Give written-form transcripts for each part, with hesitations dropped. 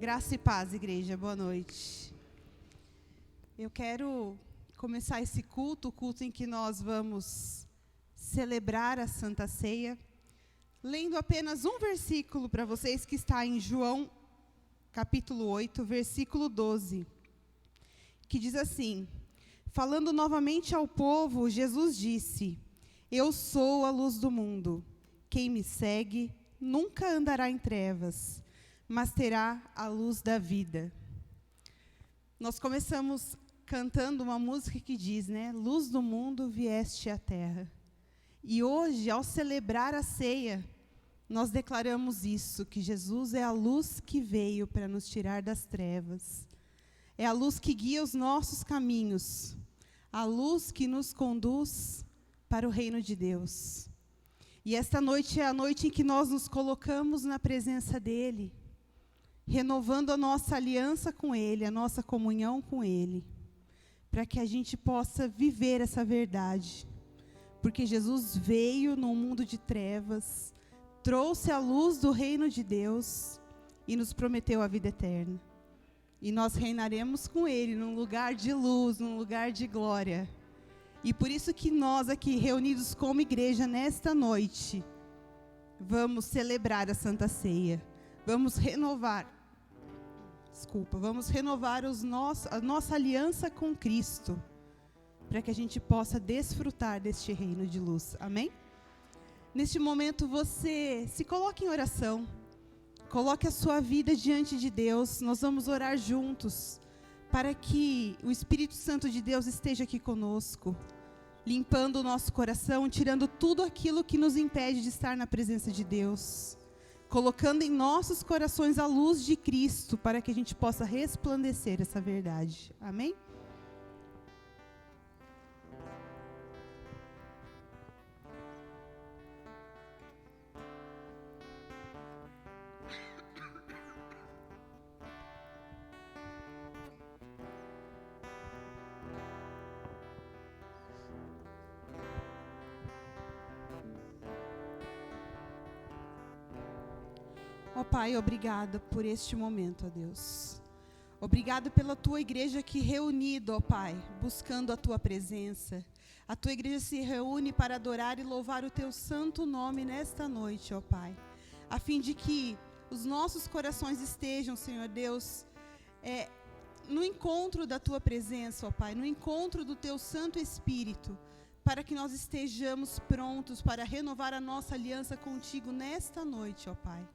Graça e paz, igreja. Boa noite. Eu quero começar esse culto, o culto em que nós vamos celebrar a Santa Ceia, lendo apenas um versículo para vocês, que está em João, capítulo 8, versículo 12, que diz assim: falando novamente ao povo, Jesus disse: Eu sou a luz do mundo. Quem me segue nunca andará em trevas, mas terá a luz da vida. Nós começamos cantando uma música que diz, né? Luz do mundo vieste à terra. E hoje, ao celebrar a ceia, nós declaramos isso, que Jesus é a luz que veio para nos tirar das trevas. É a luz que guia os nossos caminhos, a luz que nos conduz para o reino de Deus. E esta noite é a noite em que nós nos colocamos na presença dEle, renovando a nossa aliança com Ele, a nossa comunhão com Ele, para que a gente possa viver essa verdade. Porque Jesus veio num mundo de trevas, trouxe a luz do reino de Deus e nos prometeu a vida eterna. E nós reinaremos com Ele num lugar de luz, num lugar de glória. E por isso que nós aqui, reunidos como igreja nesta noite, vamos celebrar a Santa Ceia. Vamos renovar a nossa aliança com Cristo, para que a gente possa desfrutar deste reino de luz. Amém? Neste momento você se coloque em oração, coloque a sua vida diante de Deus. Nós vamos orar juntos, para que o Espírito Santo de Deus esteja aqui conosco, limpando o nosso coração, tirando tudo aquilo que nos impede de estar na presença de Deus, colocando em nossos corações a luz de Cristo, para que a gente possa resplandecer essa verdade. Amém? Ó Pai, obrigada por este momento, ó Deus. Obrigado pela Tua igreja aqui reunida, ó Pai, buscando a Tua presença. A Tua igreja se reúne para adorar e louvar o Teu santo nome nesta noite, ó Pai. A fim de que os nossos corações estejam, Senhor Deus, no encontro da Tua presença, ó Pai, no encontro do Teu Santo Espírito, para que nós estejamos prontos para renovar a nossa aliança contigo nesta noite, ó Pai.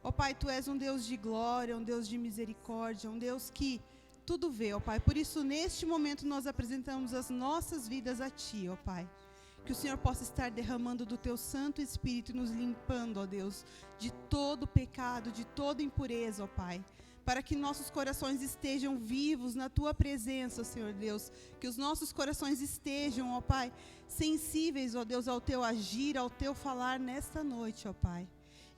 Ó Pai, Tu és um Deus de glória, um Deus de misericórdia, um Deus que tudo vê, ó Pai. Por isso, neste momento, nós apresentamos as nossas vidas a Ti, ó Pai. Que o Senhor possa estar derramando do Teu Santo Espírito e nos limpando, ó Deus, de todo pecado, de toda impureza, ó Pai. Para que nossos corações estejam vivos na Tua presença, Senhor Deus. Que os nossos corações estejam, ó Pai, sensíveis, ó Deus, ao Teu agir, ao Teu falar nesta noite, ó Pai.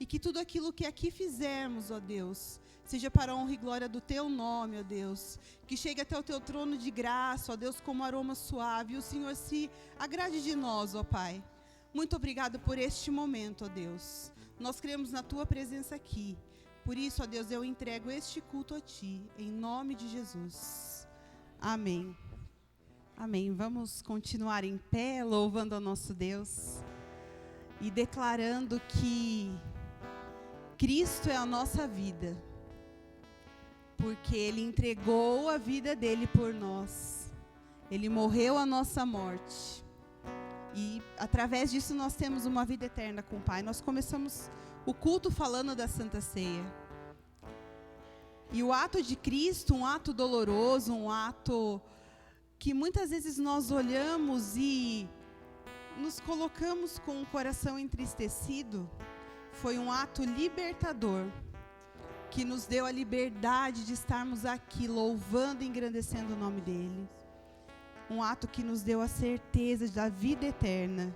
E que tudo aquilo que aqui fizermos, ó Deus, seja para a honra e glória do Teu nome, ó Deus. Que chegue até o Teu trono de graça, ó Deus, como aroma suave. E o Senhor se agrade de nós, ó Pai. Muito obrigado por este momento, ó Deus. Nós cremos na Tua presença aqui. Por isso, ó Deus, eu entrego este culto a Ti, em nome de Jesus. Amém. Amém. Vamos continuar em pé, louvando ao nosso Deus e declarando que Cristo é a nossa vida, porque Ele entregou a vida dEle por nós. Ele morreu a nossa morte. E através disso nós temos uma vida eterna com o Pai. Nós começamos o culto falando da Santa Ceia. E o ato de Cristo, um ato doloroso, um ato que muitas vezes nós olhamos e nos colocamos com o coração entristecido, foi um ato libertador, que nos deu a liberdade de estarmos aqui louvando e engrandecendo o nome dEle. Um ato que nos deu a certeza da vida eterna.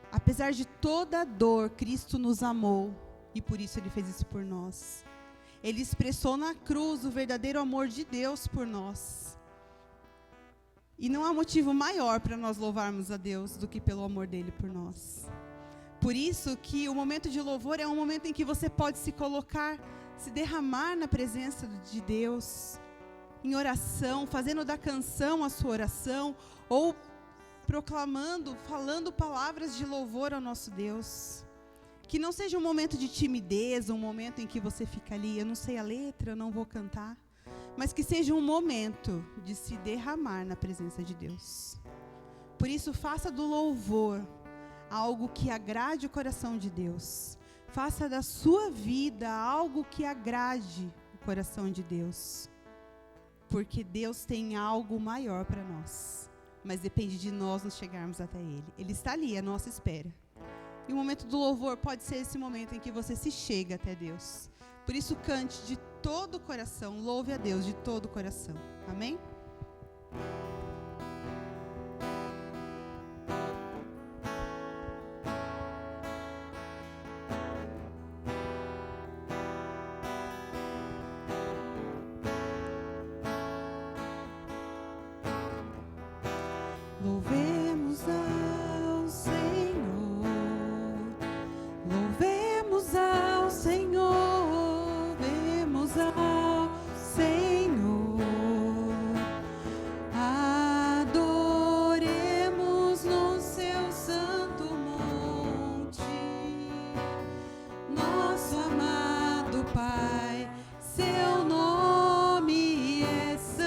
Apesar de toda a dor, Cristo nos amou e por isso Ele fez isso por nós. Ele expressou na cruz o verdadeiro amor de Deus por nós. E não há motivo maior para nós louvarmos a Deus do que pelo amor dEle por nós. Por isso que o momento de louvor é um momento em que você pode se colocar se derramar na presença de Deus, em oração, fazendo da canção a sua oração, ou proclamando, falando palavras de louvor ao nosso Deus. Que não seja um momento de timidez, um momento em que você fica ali, eu não sei a letra, eu não vou cantar, mas que seja um momento de se derramar na presença de Deus. Por isso, faça do louvor algo que agrade o coração de Deus. Faça da sua vida algo que agrade o coração de Deus. Porque Deus tem algo maior para nós. Mas depende de nós nos chegarmos até Ele. Ele está ali, à nossa espera. E o momento do louvor pode ser esse momento em que você se chega até Deus. Por isso, cante de todo o coração, louve a Deus de todo o coração. Amém? Louvemos ao Senhor, louvemos ao Senhor, louvemos ao Senhor, adoremos no seu santo monte, nosso amado Pai, seu nome é santo.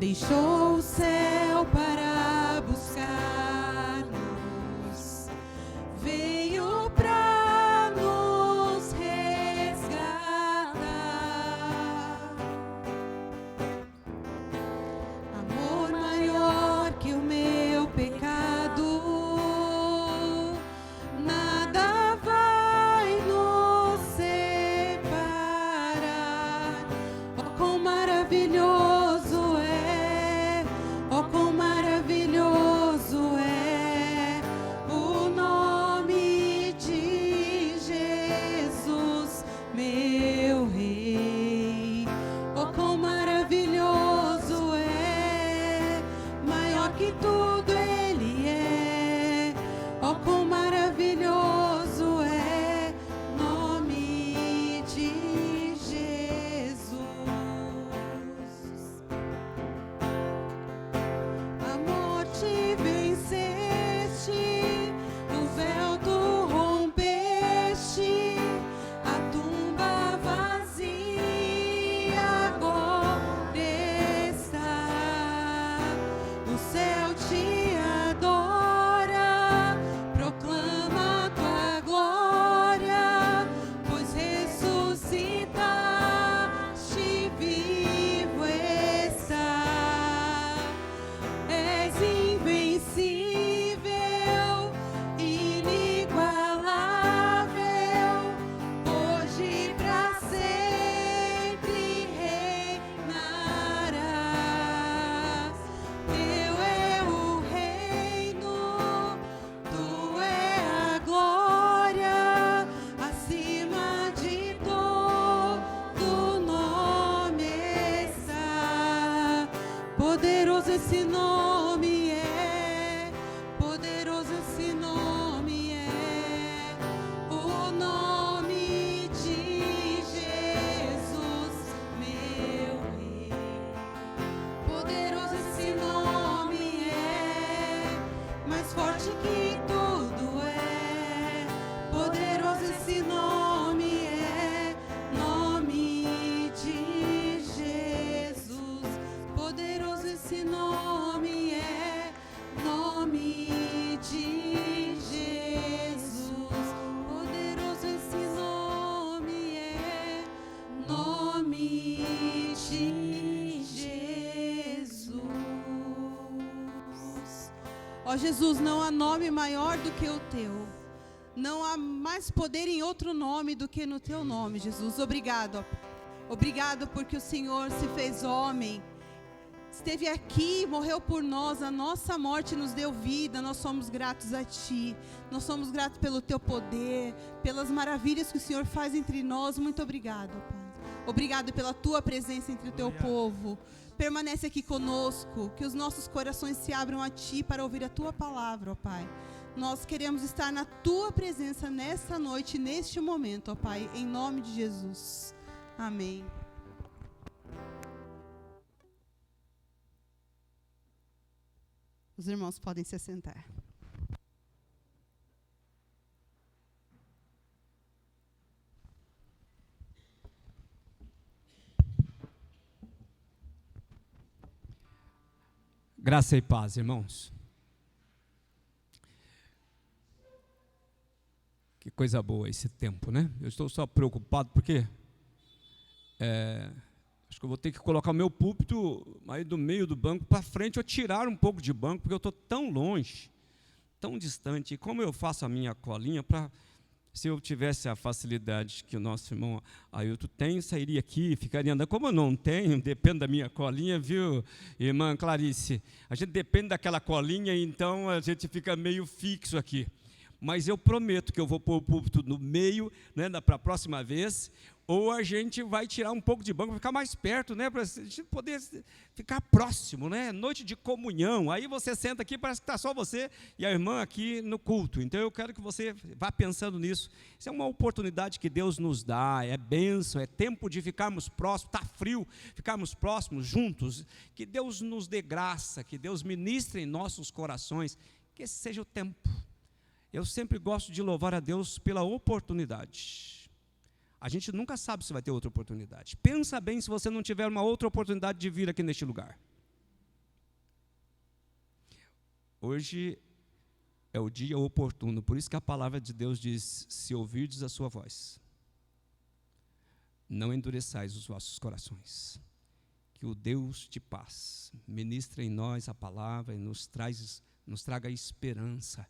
deixou o céu para buscar-nos, veio para nos resgatar. Amor maior que o meu pecado, nada vai nos separar. Oh, quão maravilhoso é, oh, quão maravilhoso é o nome de Jesus, meu Rei. Oh, quão maravilhoso é, maior que tudo Ele é. Oh, quão maravilhoso é o nome de Jesus. A morte venceste, o véu tu rompeste, a tumba vazia agora está. O céu te adora, proclama tua glória, pois ressuscitaste, vivo está. És invencível, inigualável, hoje pra sempre reinarás. Teu é o reino, tu é a glória, acima de todo nome está. Poderoso esse nome é, poderoso esse nome é, o nome de Jesus, meu Rei. Poderoso esse nome é, mais forte que tudo é. Poderoso esse nome é, nome de Jesus. Poderoso esse nome é, nome de Jesus. Poderoso esse nome é, nome de Jesus. Ó Jesus, não há nome maior do que o teu. Não há mais poder em outro nome do que no teu nome, Jesus. Obrigado, ó. Obrigado porque o Senhor se fez homem, esteve aqui, morreu por nós, a nossa morte nos deu vida. Nós somos gratos a Ti, nós somos gratos pelo Teu poder, pelas maravilhas que o Senhor faz entre nós. Muito obrigado, Pai. Obrigado pela Tua presença entre o Teu povo. Permanece aqui conosco, que os nossos corações se abram a Ti para ouvir a Tua palavra, ó Pai. Nós queremos estar na Tua presença nesta noite, neste momento, ó Pai, em nome de Jesus. Amém. Os irmãos podem se assentar. Graça e paz, irmãos. Que coisa boa esse tempo, né? Eu estou só preocupado porque acho que eu vou ter que colocar o meu púlpito aí do meio do banco para frente ou tirar um pouco de banco, porque eu estou tão longe, tão distante. E como eu faço a minha colinha para... Se eu tivesse a facilidade que o nosso irmão Ailton tem, sairia aqui, ficaria andando. Como eu não tenho, depende da minha colinha, viu, irmã Clarice? A gente depende daquela colinha, então a gente fica meio fixo aqui. Mas eu prometo que eu vou pôr o púlpito no meio, né, para a próxima vez, ou a gente vai tirar um pouco de banco para ficar mais perto, né, para a gente poder ficar próximo, né? Noite de comunhão. Aí você senta aqui, parece que está só você e a irmã aqui no culto. Então eu quero que você vá pensando nisso. Isso é uma oportunidade que Deus nos dá, é bênção, é tempo de ficarmos próximos. Está frio, ficarmos próximos, juntos. Que Deus nos dê graça, que Deus ministre em nossos corações, que esse seja o tempo. Eu sempre gosto de louvar a Deus pela oportunidade. A gente nunca sabe se vai ter outra oportunidade. Pensa bem se você não tiver uma outra oportunidade de vir aqui neste lugar. hoje é o dia oportuno, por isso que a palavra de Deus diz: se ouvirdes a sua voz, não endureçais os vossos corações. Que o Deus de paz ministre em nós a palavra e nos traga esperança,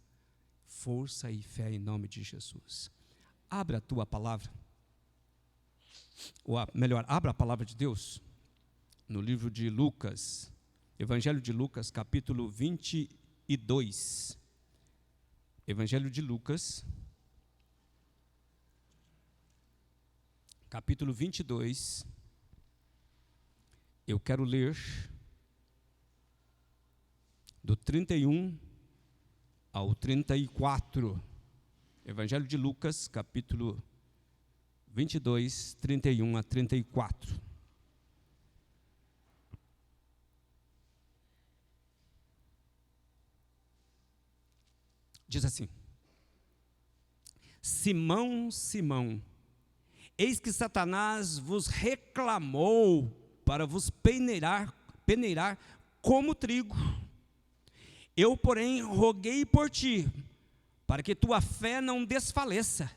força e fé em nome de Jesus. Abra a tua palavra, ou melhor, abra a palavra de Deus no livro de Lucas, Evangelho de Lucas, capítulo 22. Evangelho de Lucas, capítulo 22. Eu quero ler do 31 ao 34. Evangelho de Lucas, capítulo 22, 31 a 34. Diz assim: Simão, Simão, eis que Satanás vos reclamou para vos peneirar como trigo. Eu, porém, roguei por ti, para que tua fé não desfaleça.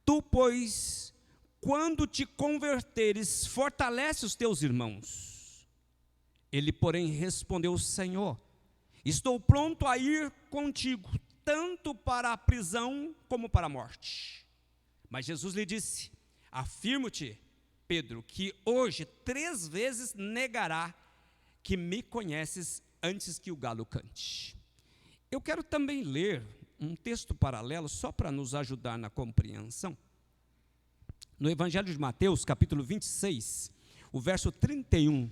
Tu, pois, quando te converteres, fortalece os teus irmãos. Ele, porém, respondeu: Senhor, estou pronto a ir contigo, tanto para a prisão como para a morte. Mas Jesus lhe disse: afirmo-te, Pedro, que hoje 3 vezes negará que me conheces antes que o galo cante. Eu quero também ler um texto paralelo, só para nos ajudar na compreensão. No Evangelho de Mateus, capítulo 26, o verso 31.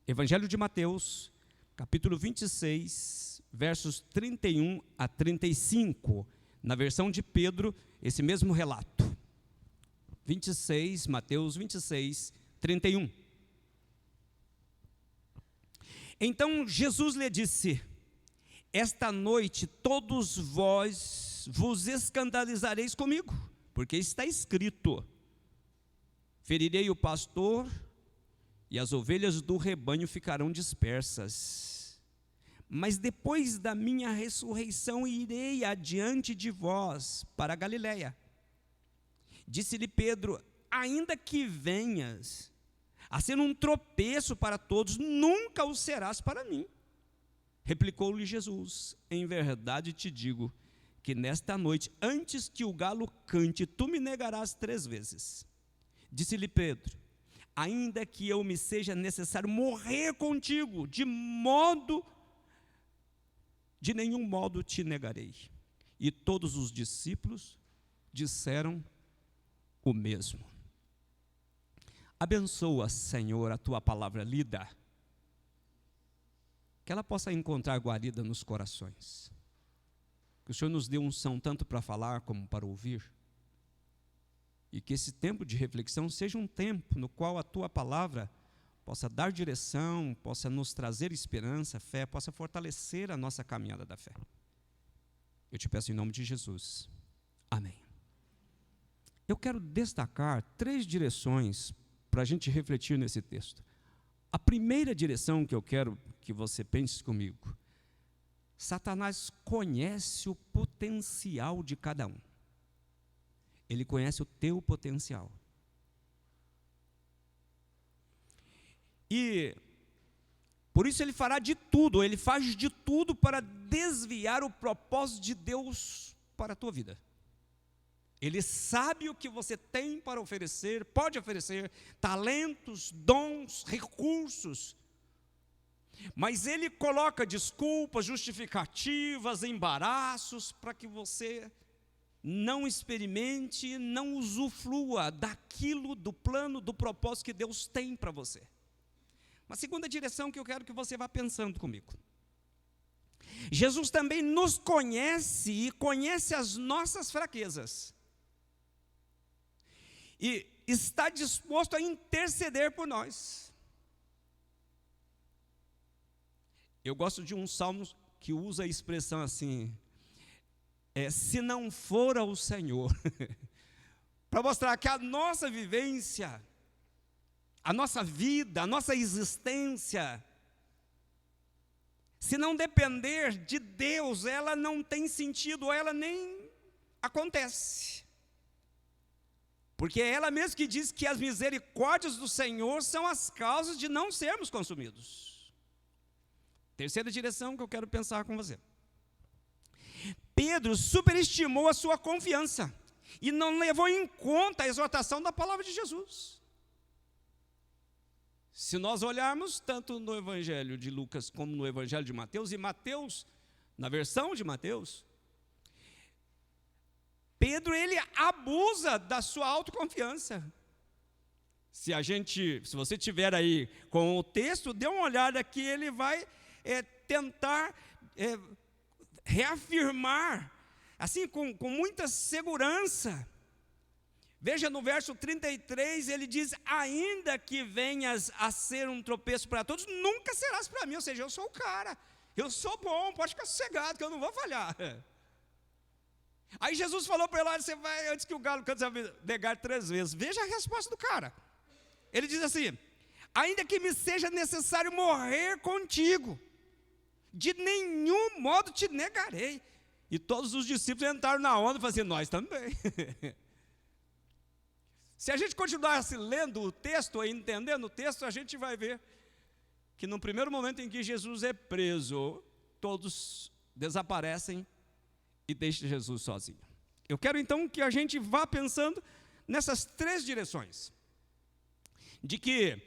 Evangelho de Mateus, capítulo 26, versos 31 a 35. Na versão de Pedro, esse mesmo relato. 26, Mateus 26, 31. Então Jesus lhe disse: esta noite todos vós vos escandalizareis comigo, porque está escrito: ferirei o pastor e as ovelhas do rebanho ficarão dispersas. Mas depois da minha ressurreição irei adiante de vós para a Galiléia. Disse-lhe Pedro: ainda que venhas a ser um tropeço para todos, nunca o serás para mim. Replicou-lhe Jesus: em verdade te digo que nesta noite, antes que o galo cante, tu me negarás 3 vezes. Disse-lhe Pedro: ainda que eu me seja necessário morrer contigo, de nenhum modo te negarei. E todos os discípulos disseram o mesmo. Abençoa, Senhor, a tua palavra lida, que ela possa encontrar guarida nos corações. Que o Senhor nos dê unção tanto para falar como para ouvir. E que esse tempo de reflexão seja um tempo no qual a tua palavra possa dar direção, possa nos trazer esperança, fé, possa fortalecer a nossa caminhada da fé. Eu te peço em nome de Jesus. Amém. Eu quero destacar 3 direções para a gente refletir nesse texto. A primeira direção que eu quero que você pense comigo: Satanás conhece o potencial de cada um. Ele conhece o teu potencial. E por isso ele fará de tudo, ele faz de tudo para desviar o propósito de Deus para a tua vida. Ele sabe o que você tem para oferecer, pode oferecer, talentos, dons, recursos. Mas ele coloca desculpas, justificativas, embaraços, para que você não experimente, não usufrua daquilo, do plano, do propósito que Deus tem para você. Uma segunda direção que eu quero que você vá pensando comigo. Jesus também nos conhece e conhece as nossas fraquezas. E está disposto a interceder por nós. Eu gosto de um salmo que usa a expressão assim: se não for ao Senhor, para mostrar que a nossa vivência, a nossa vida, a nossa existência, Se não depender de Deus, ela não tem sentido, ou ela nem acontece. Porque é ela mesma que diz que as misericórdias do Senhor são as causas de não sermos consumidos. Terceira direção que eu quero pensar com você. Pedro superestimou a sua confiança e não levou em conta a exortação da palavra de Jesus. Se nós olharmos tanto no Evangelho de Lucas como no Evangelho de Mateus, e Mateus, na versão de Mateus, Pedro, ele abusa da sua autoconfiança. Se você tiver aí com o texto, dê uma olhada que ele vai tentar reafirmar, assim, com muita segurança. Veja no verso 33, ele diz: ainda que venhas a ser um tropeço para todos, nunca serás para mim. Ou seja, eu sou o cara, eu sou bom, pode ficar sossegado, que eu não vou falhar. Aí Jesus falou para ele: você vai, antes que o galo cante, você vai negar 3 vezes. Veja a resposta do cara. Ele diz assim: ainda que me seja necessário morrer contigo, de nenhum modo te negarei. E todos os discípulos entraram na onda e falaram assim: nós também. Se a gente continuasse lendo o texto, entendendo o texto, a gente vai ver que no primeiro momento em que Jesus é preso, todos desaparecem e deixam Jesus sozinho. Eu quero então que a gente vá pensando nessas 3 direções. De que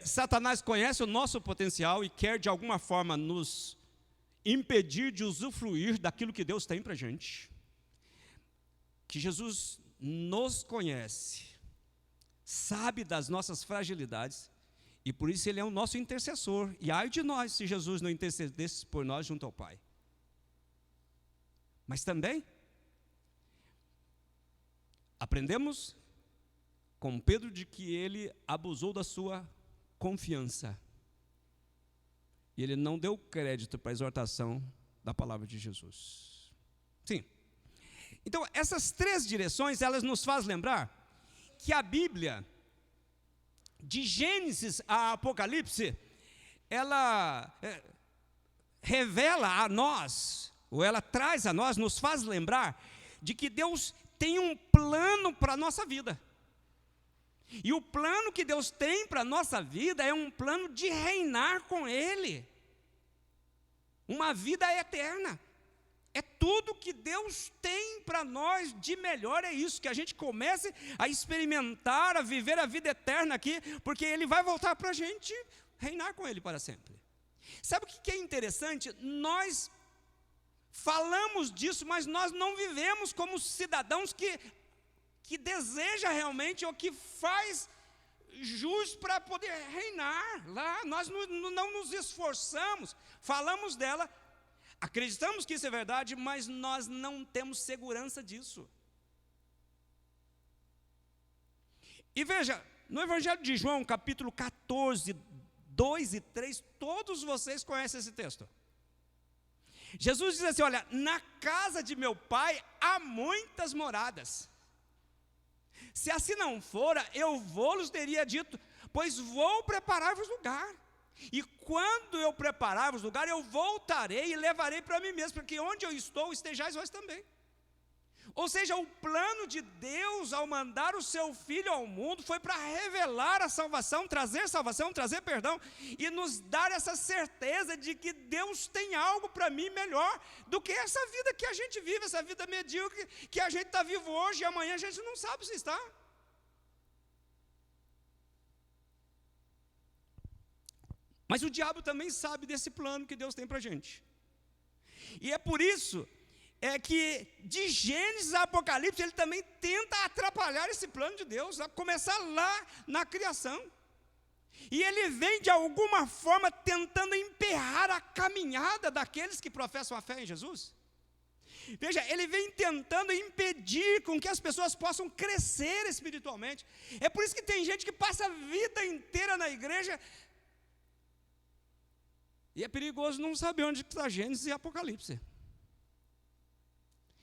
Satanás conhece o nosso potencial e quer de alguma forma nos impedir de usufruir daquilo que Deus tem para a gente. Que Jesus nos conhece, sabe das nossas fragilidades, e por isso Ele é o nosso intercessor. E ai de nós se Jesus não intercedesse por nós junto ao Pai. Mas também aprendemos com Pedro de que ele abusou da sua confiança. E ele não deu crédito para a exortação da palavra de Jesus. Sim. Então, essas 3 direções, elas nos fazem lembrar que a Bíblia, de Gênesis a Apocalipse, ela revela a nós, ou ela traz a nós, nos faz lembrar de que Deus tem um plano para a nossa vida. E o plano que Deus tem para a nossa vida é um plano de reinar com Ele. Uma vida eterna. É tudo que Deus tem para nós de melhor, é isso, que a gente comece a experimentar, a viver a vida eterna aqui, porque Ele vai voltar para a gente reinar com Ele para sempre. Sabe o que é interessante? Nós falamos disso, mas nós não vivemos como cidadãos que deseja realmente, ou que faz jus para poder reinar lá. Nós não nos esforçamos, falamos dela, acreditamos que isso é verdade, mas nós não temos segurança disso. E veja, no Evangelho de João, capítulo 14, 2 e 3, todos vocês conhecem esse texto. Jesus diz assim: olha, na casa de meu pai há muitas moradas. Se assim não fora, eu vou-los teria dito, pois vou preparar-vos lugar. E quando eu preparar-vos lugar, eu voltarei e levarei para mim mesmo, porque onde eu estou, estejais vós também. Ou seja, o plano de Deus ao mandar o seu Filho ao mundo foi para revelar a salvação, trazer perdão, e nos dar essa certeza de que Deus tem algo para mim melhor do que essa vida que a gente vive, essa vida medíocre que a gente está vivo hoje e amanhã a gente não sabe se está. Mas o diabo também sabe desse plano que Deus tem para a gente. E é por isso que de Gênesis a Apocalipse ele também tenta atrapalhar esse plano de Deus, a começar lá na criação. E ele vem de alguma forma tentando emperrar a caminhada daqueles que professam a fé em Jesus. Veja, ele vem tentando impedir com que as pessoas possam crescer espiritualmente. É por isso que tem gente que passa a vida inteira na igreja, e é perigoso não saber onde está Gênesis e Apocalipse.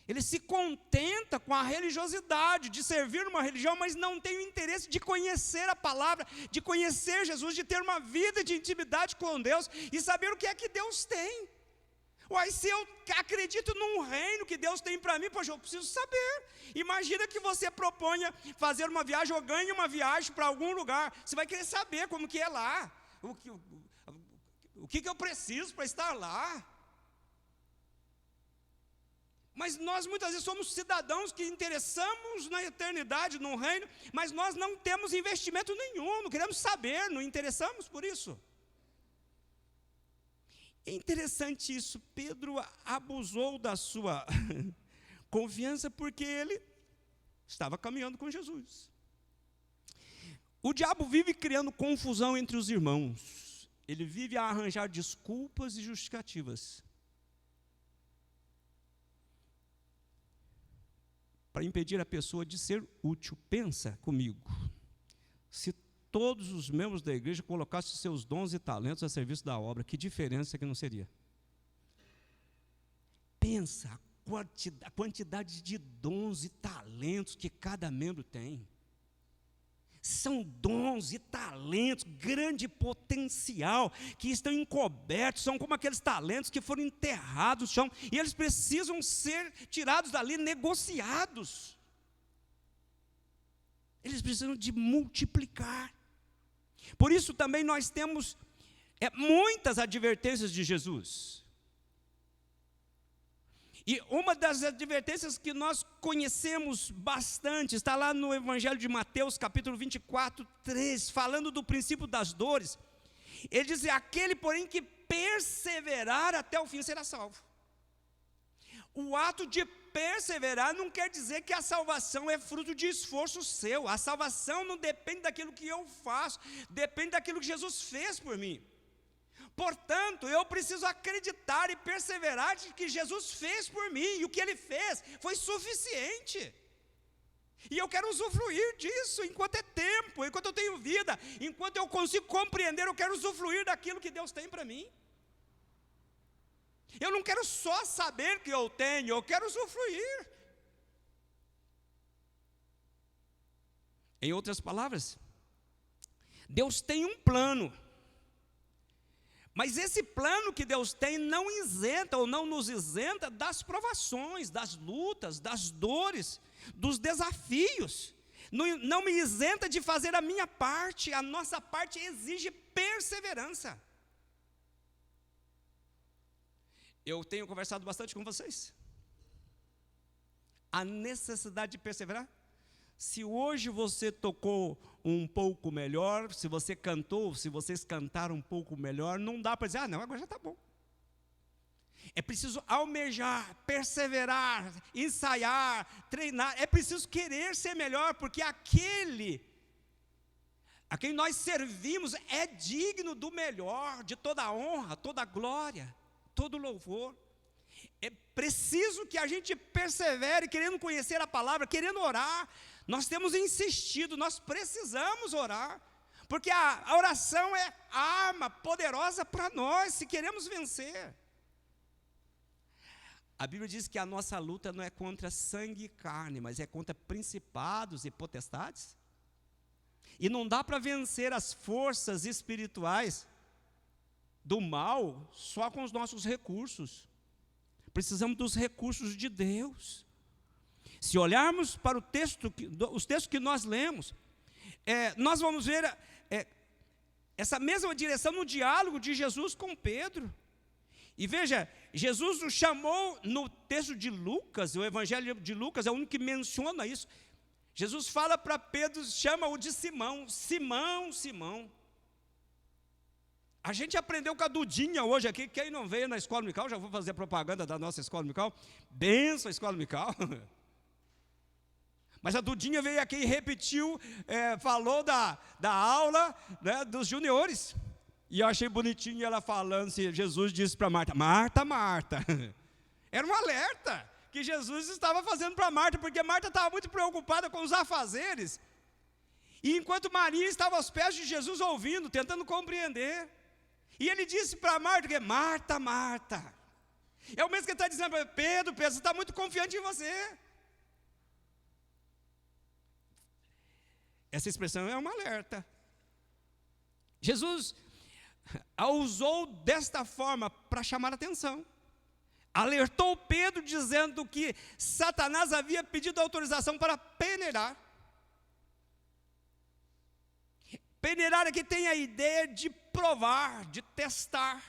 Ele se contenta com a religiosidade, de servir uma religião, mas não tem o interesse de conhecer a palavra, de conhecer Jesus, de ter uma vida de intimidade com Deus e saber o que é que Deus tem. Uai, se eu acredito num reino que Deus tem para mim, poxa, eu preciso saber. Imagina que você proponha fazer uma viagem ou ganhe uma viagem para algum lugar. Você vai querer saber como que é lá, o que eu preciso para estar lá. Mas nós muitas vezes somos cidadãos que interessamos na eternidade, no reino, mas nós não temos investimento nenhum, não queremos saber, não interessamos por isso. É interessante isso, Pedro abusou da sua confiança porque ele estava caminhando com Jesus. O diabo vive criando confusão entre os irmãos, ele vive a arranjar desculpas e justificativas para impedir a pessoa de ser útil. Pensa comigo, se todos os membros da igreja colocassem seus dons e talentos a serviço da obra, que diferença que não seria? Pensa a quantidade de dons e talentos que cada membro tem. São dons e talentos, grande potencial, que estão encobertos, são como aqueles talentos que foram enterrados no chão, e eles precisam ser tirados dali, negociados. Eles precisam de multiplicar. Por isso também nós temos muitas advertências de Jesus. E uma das advertências que nós conhecemos bastante, está lá no Evangelho de Mateus, capítulo 24, 3, falando do princípio das dores. Ele diz, aquele, porém, que perseverar até o fim será salvo. O ato de perseverar não quer dizer que a salvação é fruto de esforço seu. A salvação não depende daquilo que eu faço, depende daquilo que Jesus fez por mim. Portanto, eu preciso acreditar e perseverar de que Jesus fez por mim, e o que Ele fez foi suficiente. E eu quero usufruir disso enquanto é tempo, enquanto eu tenho vida, enquanto eu consigo compreender, eu quero usufruir daquilo que Deus tem para mim. Eu não quero só saber que eu tenho, eu quero usufruir. Em outras palavras, Deus tem um plano. Mas esse plano que Deus tem não isenta ou não nos isenta das provações, das lutas, das dores, dos desafios. Não me isenta de fazer a minha parte, a nossa parte exige perseverança. Eu tenho conversado bastante com vocês. A necessidade de perseverar. Se hoje você tocou um pouco melhor, se você cantou, se vocês cantaram um pouco melhor, não dá para dizer, não, agora já está bom. É preciso almejar, perseverar, ensaiar, treinar. É preciso querer ser melhor, porque aquele a quem nós servimos é digno do melhor, de toda a honra, toda a glória, todo o louvor. É preciso que a gente persevere, querendo conhecer a palavra, querendo orar. Nós temos insistido, nós precisamos orar, porque a oração é arma poderosa para nós, se queremos vencer. A Bíblia diz que a nossa luta não é contra sangue e carne, mas é contra principados e potestades. E não dá para vencer as forças espirituais do mal só com os nossos recursos. Precisamos dos recursos de Deus. Se olharmos para os textos que nós lemos, nós vamos ver essa mesma direção no diálogo de Jesus com Pedro. E veja, Jesus o chamou no texto de Lucas, o Evangelho de Lucas é o único que menciona isso. Jesus fala para Pedro, chama-o de Simão, Simão, Simão. A gente aprendeu com a Dudinha hoje aqui, quem não veio na escola dominical, já vou fazer propaganda da nossa escola dominical, benção a escola dominical. Mas a Dudinha veio aqui e repetiu, falou da aula, né, dos juniores. E eu achei bonitinho ela falando, assim, Jesus disse para Marta, Marta, Marta. Era um alerta que Jesus estava fazendo para Marta, porque Marta estava muito preocupada com os afazeres. E enquanto Maria estava aos pés de Jesus ouvindo, tentando compreender. E ele disse para Marta, Marta, Marta, É o mesmo que ele está dizendo para Pedro, Pedro, você está muito confiante em você. Essa expressão é um alerta. Jesus a usou desta forma para chamar a atenção. Alertou Pedro dizendo que Satanás havia pedido autorização para peneirar. Peneirar aqui tem a ideia de provar, de testar.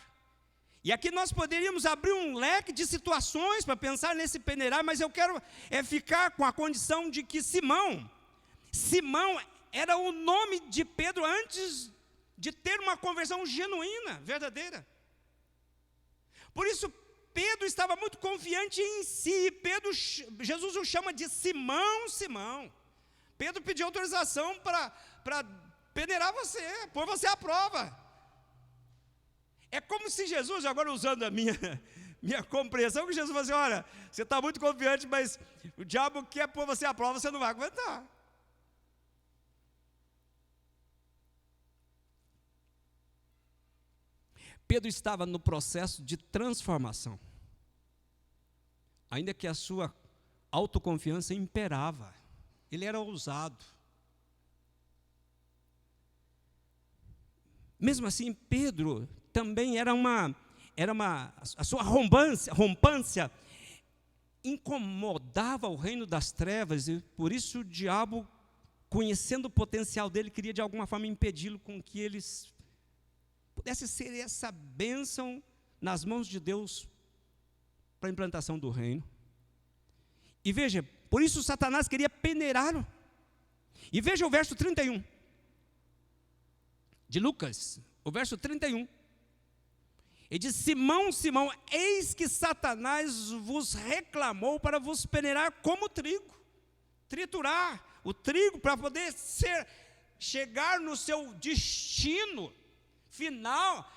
E aqui nós poderíamos abrir um leque de situações para pensar nesse peneirar, mas eu quero ficar com a condição de que Simão era o nome de Pedro antes de ter uma conversão genuína, verdadeira. Por isso, Pedro estava muito confiante em si. Jesus o chama de Simão, Simão. Pedro pediu autorização para peneirar você, pôr você à prova. É como se Jesus, agora usando a minha compreensão, que Jesus falou assim, olha, você está muito confiante, mas o diabo quer pôr você à prova, você não vai aguentar. Pedro estava no processo de transformação, ainda que a sua autoconfiança imperava, ele era ousado. Mesmo assim, Pedro também a sua rompância incomodava o reino das trevas, e por isso o diabo, conhecendo o potencial dele, queria de alguma forma impedi-lo com que eles pudesse ser essa bênção nas mãos de Deus para a implantação do reino. E veja, por isso Satanás queria peneirá-lo. E veja o verso 31 de Lucas, o verso 31. Ele diz, Simão, Simão, eis que Satanás vos reclamou para vos peneirar como trigo. Triturar o trigo para poder chegar no seu destino final.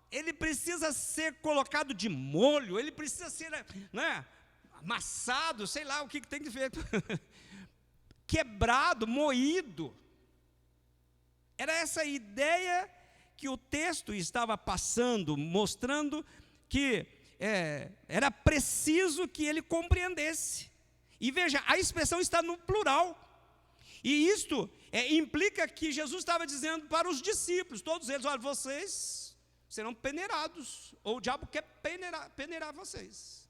Ele precisa ser colocado de molho, ele precisa ser amassado, sei lá o que tem que ser, quebrado, moído. Era essa ideia que o texto estava passando, mostrando que era preciso que ele compreendesse. E veja, a expressão está no plural. E isto implica que Jesus estava dizendo para os discípulos, todos eles, olha, vocês serão peneirados, ou o diabo quer peneirar vocês.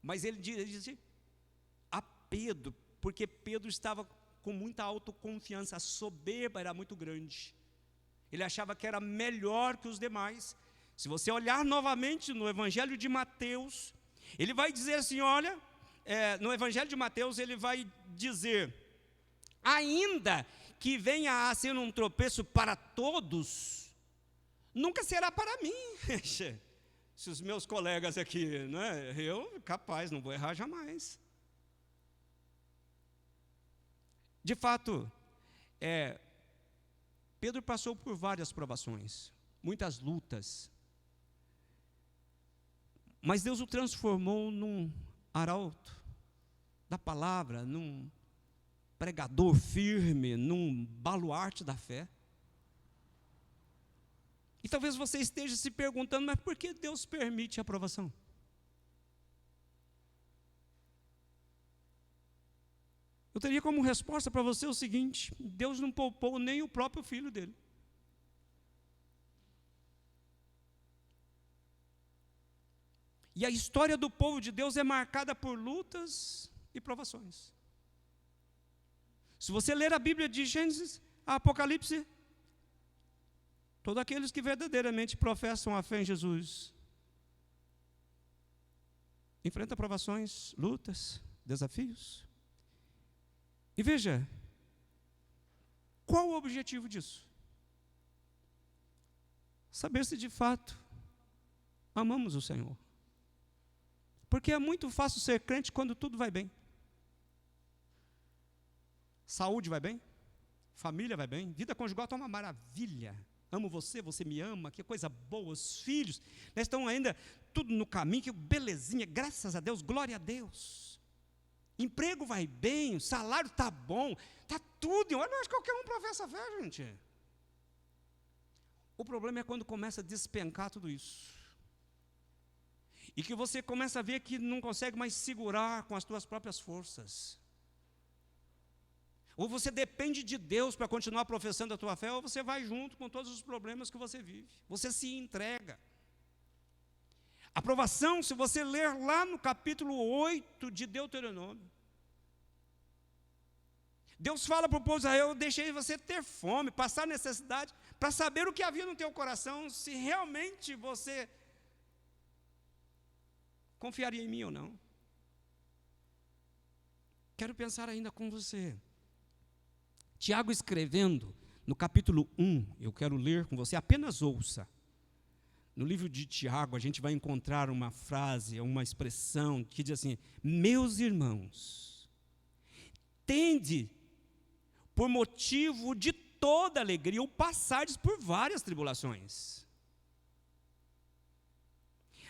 Mas ele disse a Pedro, porque Pedro estava com muita autoconfiança, a soberba era muito grande. Ele achava que era melhor que os demais. Se você olhar novamente no Evangelho de Mateus, ele vai dizer assim, olha, no Evangelho de Mateus ele vai dizer, ainda que venha a ser um tropeço para todos, nunca será para mim. Se os meus colegas aqui, eu capaz, não vou errar jamais. De fato, Pedro passou por várias provações, muitas lutas, mas Deus o transformou num arauto da palavra, num pregador firme, num baluarte da fé. E talvez você esteja se perguntando, mas por que Deus permite a provação? Eu teria como resposta para você o seguinte, Deus não poupou nem o próprio filho dele. E a história do povo de Deus é marcada por lutas e provações. Se você ler a Bíblia de Gênesis a Apocalipse, todos aqueles que verdadeiramente professam a fé em Jesus enfrentam provações, lutas, desafios. E veja, qual o objetivo disso? Saber se de fato amamos o Senhor. Porque é muito fácil ser crente quando tudo vai bem. Saúde vai bem, família vai bem, vida conjugal está uma maravilha. Amo você, você me ama, que coisa boa, os filhos, estão ainda tudo no caminho, que belezinha, graças a Deus, glória a Deus. Emprego vai bem, o salário está bom, está tudo. Eu acho que qualquer um professa a fé, gente. O problema é quando começa a despencar tudo isso. e que você começa a ver que não consegue mais segurar com as suas próprias forças. Ou você depende de Deus para continuar professando a tua fé, ou você vai junto com todos os problemas que você vive. Você se entrega. A provação, se você ler lá no capítulo 8 de Deuteronômio, Deus fala para o povo de Israel: eu deixei você ter fome, passar necessidade, para saber o que havia no teu coração, se realmente você confiaria em mim ou não. Quero pensar ainda com você. Tiago escrevendo, no capítulo 1, eu quero ler com você, apenas ouça. No livro de Tiago, a gente vai encontrar uma frase, uma expressão que diz assim: meus irmãos, tende por motivo de toda alegria o passardes por várias tribulações,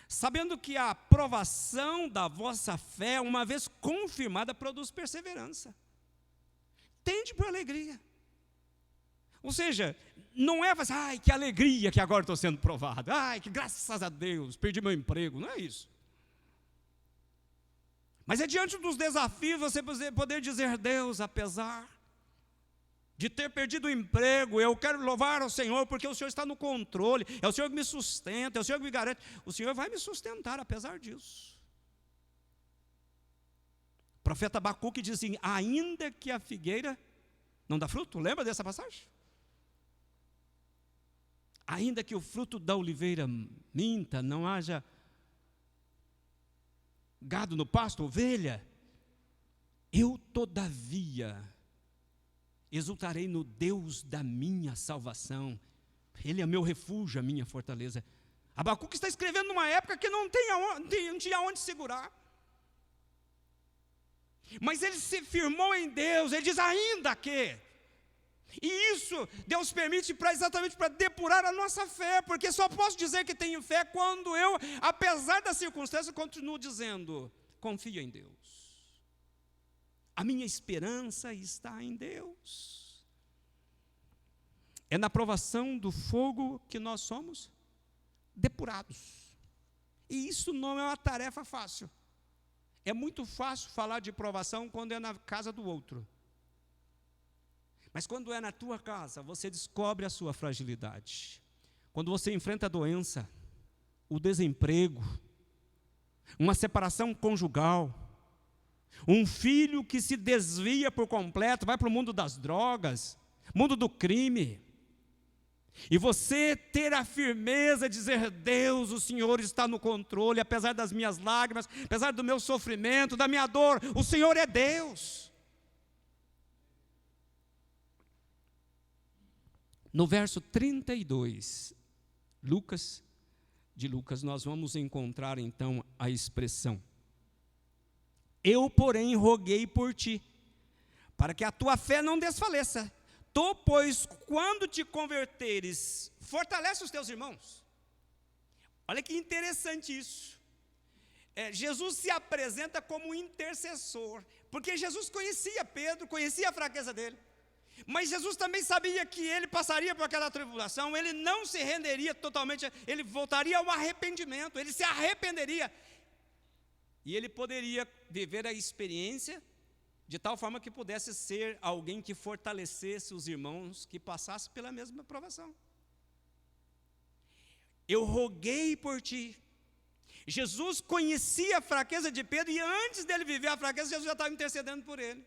sabendo que a provação da vossa fé, uma vez confirmada, produz perseverança. Tende por alegria. Ou seja, não é assim: ai, que alegria que agora estou sendo provado, ai, que graças a Deus, perdi meu emprego. Não é isso. Mas é diante dos desafios você poder dizer: Deus, apesar de ter perdido o emprego, eu quero louvar ao Senhor, porque o Senhor está no controle, é o Senhor que me sustenta, é o Senhor que me garante, o Senhor vai me sustentar apesar disso. O profeta Abacuque diz assim: ainda que a figueira não dá fruto, lembra dessa passagem? Ainda que o fruto da oliveira minta, não haja gado no pasto, ovelha, eu todavia exultarei no Deus da minha salvação. Ele é meu refúgio, a minha fortaleza. Abacuque está escrevendo numa época que não tinha onde segurar. Mas ele se firmou em Deus, ele diz: ainda que. E isso Deus permite exatamente para depurar a nossa fé, porque só posso dizer que tenho fé quando eu, apesar das circunstâncias, continuo dizendo: confio em Deus. A minha esperança está em Deus. É na provação do fogo que nós somos depurados. E isso não é uma tarefa fácil. É muito fácil falar de provação quando é na casa do outro. Mas quando é na tua casa, você descobre a sua fragilidade. Quando você enfrenta a doença, o desemprego, uma separação conjugal, um filho que se desvia por completo, vai para o mundo das drogas, mundo do crime, e você ter a firmeza de dizer: Deus, o Senhor está no controle, apesar das minhas lágrimas, apesar do meu sofrimento, da minha dor, o Senhor é Deus. No verso 32, de Lucas, nós vamos encontrar então a expressão: eu, porém, roguei por ti, para que a tua fé não desfaleça. Tu, pois, quando te converteres, fortalece os teus irmãos. Olha que interessante isso. Jesus se apresenta como intercessor, porque Jesus conhecia Pedro, conhecia a fraqueza dele. Mas Jesus também sabia que ele passaria por aquela tribulação, ele não se renderia totalmente, ele voltaria ao arrependimento, ele se arrependeria. E ele poderia viver a experiência de tal forma que pudesse ser alguém que fortalecesse os irmãos que passassem pela mesma provação. Eu roguei por ti. Jesus conhecia a fraqueza de Pedro, e antes dele viver a fraqueza, Jesus já estava intercedendo por ele.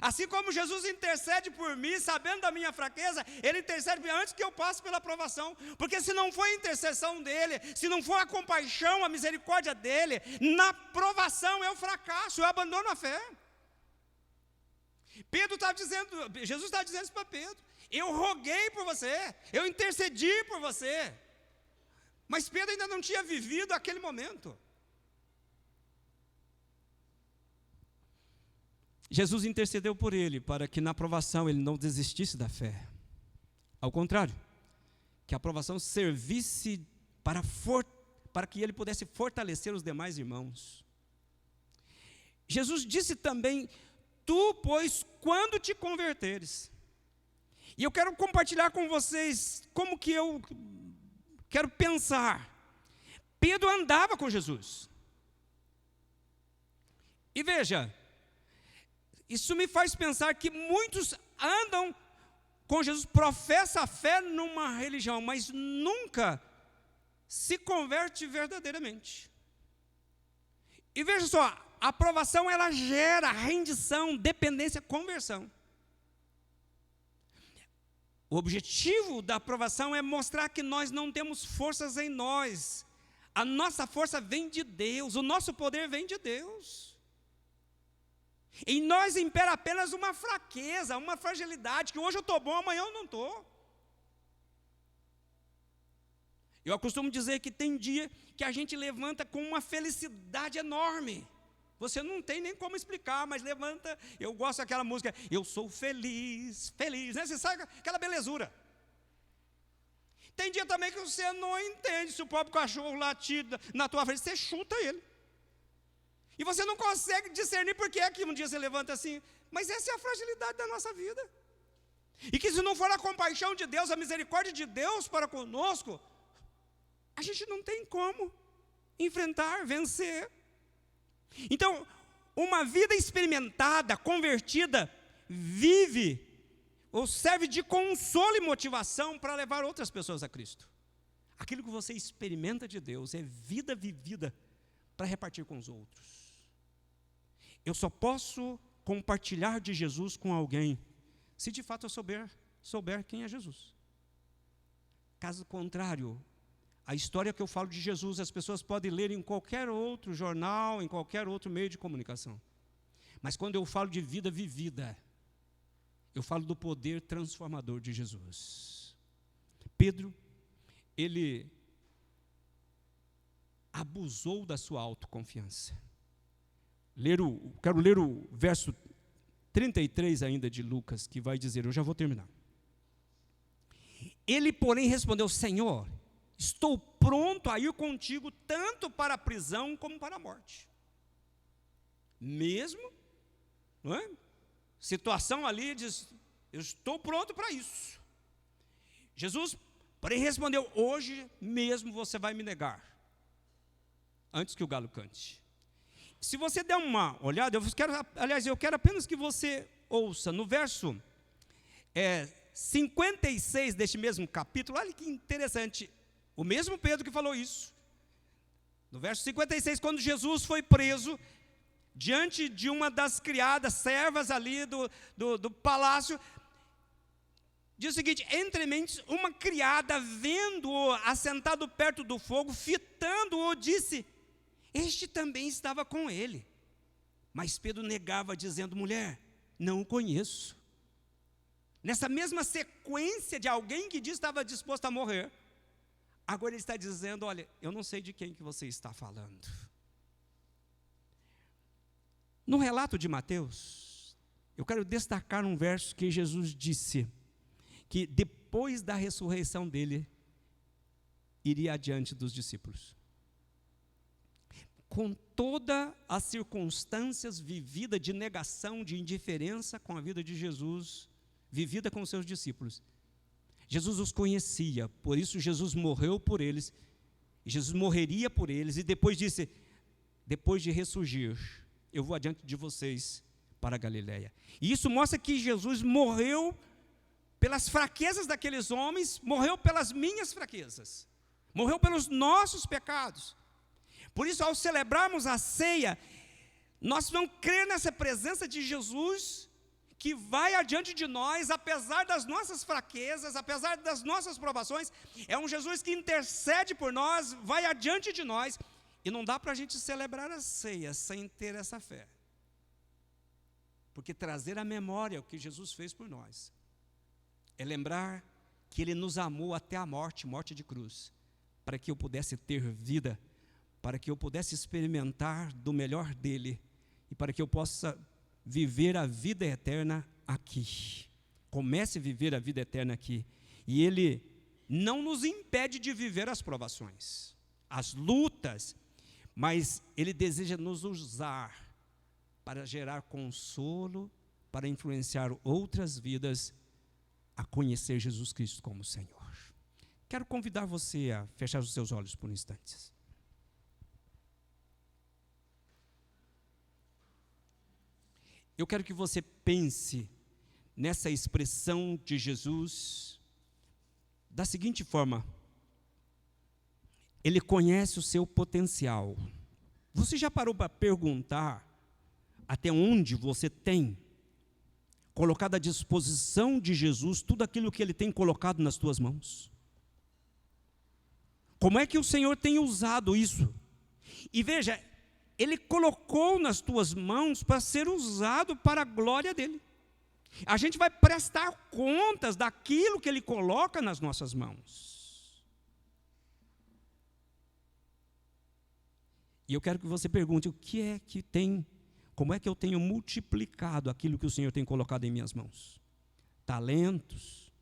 Assim como Jesus intercede por mim, sabendo da minha fraqueza, ele intercede por mim antes que eu passe pela provação. Porque se não for a intercessão dele, se não for a compaixão, a misericórdia dele, na provação eu fracasso, eu abandono a fé. Jesus está dizendo isso para Pedro: eu roguei por você, eu intercedi por você. Mas Pedro ainda não tinha vivido aquele momento. Jesus intercedeu por ele, para que na provação ele não desistisse da fé. Ao contrário, que a provação servisse para que ele pudesse fortalecer os demais irmãos. Jesus disse também: tu, pois, quando te converteres. E eu quero compartilhar com vocês como que eu quero pensar. Pedro andava com Jesus. E veja, isso me faz pensar que muitos andam com Jesus, professam a fé numa religião, mas nunca se converte verdadeiramente. E veja só, a aprovação ela gera rendição, dependência, conversão. O objetivo da aprovação é mostrar que nós não temos forças em nós. A nossa força vem de Deus, o nosso poder vem de Deus. Em nós impera apenas uma fraqueza, uma fragilidade, que hoje eu estou bom, amanhã eu não estou. Eu costumo dizer que tem dia que a gente levanta com uma felicidade enorme. Você não tem nem como explicar, mas levanta. Eu gosto daquela música, eu sou feliz, feliz, né? Você sabe aquela belezura. Tem dia também que você não entende, se o próprio cachorro latir na tua frente, você chuta ele. E você não consegue discernir por que é que um dia você levanta assim. Mas essa é a fragilidade da nossa vida. E que se não for a compaixão de Deus, a misericórdia de Deus para conosco, a gente não tem como enfrentar, vencer. Então, uma vida experimentada, convertida, vive ou serve de consolo e motivação para levar outras pessoas a Cristo. Aquilo que você experimenta de Deus é vida vivida para repartir com os outros. Eu só posso compartilhar de Jesus com alguém se de fato eu souber quem é Jesus. Caso contrário, a história que eu falo de Jesus, as pessoas podem ler em qualquer outro jornal, em qualquer outro meio de comunicação. Mas quando eu falo de vida vivida, eu falo do poder transformador de Jesus. Pedro, ele abusou da sua autoconfiança. Quero ler o verso 33 ainda de Lucas, que vai dizer, eu já vou terminar. Ele, porém, respondeu, Senhor, estou pronto a ir contigo, tanto para a prisão como para a morte. Mesmo, não é? Situação ali, diz, eu estou pronto para isso. Jesus, porém, respondeu, hoje mesmo você vai me negar, antes que o galo cante. Se você der uma olhada, eu quero apenas que você ouça, no verso 56 deste mesmo capítulo, olha que interessante, o mesmo Pedro que falou isso, no verso 56, quando Jesus foi preso, diante de uma das criadas, servas ali do palácio, diz o seguinte, entre mentes, uma criada, vendo-o assentado perto do fogo, fitando-o, disse, este também estava com ele. Mas Pedro negava, dizendo, mulher, não o conheço. Nessa mesma sequência de alguém que disse que estava disposto a morrer, agora ele está dizendo, olha, eu não sei de quem que você está falando. No relato de Mateus, eu quero destacar um verso que Jesus disse, que depois da ressurreição dele, iria adiante dos discípulos. Com todas as circunstâncias vividas de negação, de indiferença com a vida de Jesus, vivida com os seus discípulos. Jesus os conhecia, por isso Jesus morreu por eles, Jesus morreria por eles, e depois disse, depois de ressurgir, eu vou adiante de vocês para a Galileia. E isso mostra que Jesus morreu pelas fraquezas daqueles homens, morreu pelas minhas fraquezas, morreu pelos nossos pecados. Por isso, ao celebrarmos a ceia, nós vamos crer nessa presença de Jesus, que vai adiante de nós, apesar das nossas fraquezas, apesar das nossas provações, é um Jesus que intercede por nós, vai adiante de nós, e não dá para a gente celebrar a ceia sem ter essa fé. Porque trazer à memória o que Jesus fez por nós, é lembrar que Ele nos amou até a morte de cruz, para que eu pudesse ter vida, para que eu pudesse experimentar do melhor dEle, e para que eu possa viver a vida eterna aqui. Comece a viver a vida eterna aqui. E Ele não nos impede de viver as provações, as lutas, mas Ele deseja nos usar para gerar consolo, para influenciar outras vidas a conhecer Jesus Cristo como Senhor. Quero convidar você a fechar os seus olhos por instantes. eu quero que você pense nessa expressão de Jesus da seguinte forma: Ele conhece o seu potencial. Você já parou para perguntar até onde você tem colocado à disposição de Jesus tudo aquilo que Ele tem colocado nas tuas mãos? Como é que o Senhor tem usado isso? E veja, Ele colocou nas tuas mãos para ser usado para a glória dEle. A gente vai prestar contas daquilo que Ele coloca nas nossas mãos. E eu quero que você pergunte, o que é que tem, como é que eu tenho multiplicado aquilo que o Senhor tem colocado em minhas mãos? Talentos,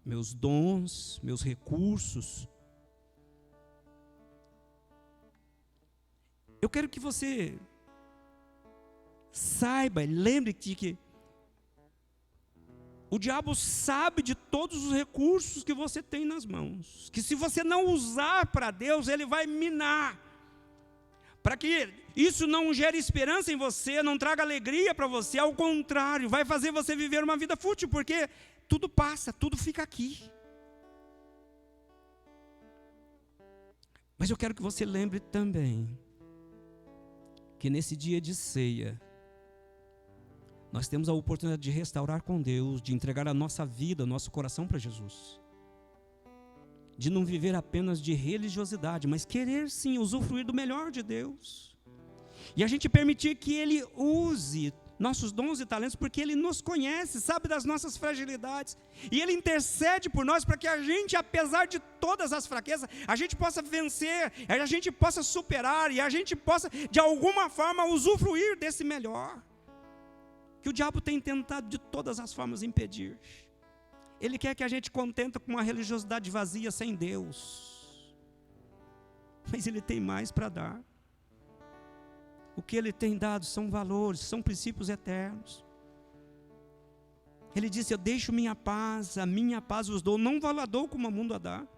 meus dons, meus recursos. Eu quero que você saiba, lembre-te que o diabo sabe de todos os recursos que você tem nas mãos, que se você não usar para Deus, ele vai minar, para que isso não gere esperança em você, não traga alegria para você, ao contrário, vai fazer você viver uma vida fútil, porque tudo passa, tudo fica aqui. Mas eu quero que você lembre também que nesse dia de ceia, nós temos a oportunidade de restaurar com Deus, de entregar a nossa vida, o nosso coração para Jesus. De não viver apenas de religiosidade, mas querer sim usufruir do melhor de Deus. E a gente permitir que Ele use nossos dons e talentos, porque Ele nos conhece, sabe das nossas fragilidades. E Ele intercede por nós para que a gente, apesar de todas as fraquezas, a gente possa vencer, a gente possa superar e a gente possa, de alguma forma, usufruir desse melhor. Que o diabo tem tentado de todas as formas impedir. Ele quer que a gente contenta com uma religiosidade vazia sem Deus. Mas Ele tem mais para dar. O que Ele tem dado são valores, são princípios eternos. Ele disse, eu deixo minha paz, a minha paz os dou, não vos dou como o mundo a dá.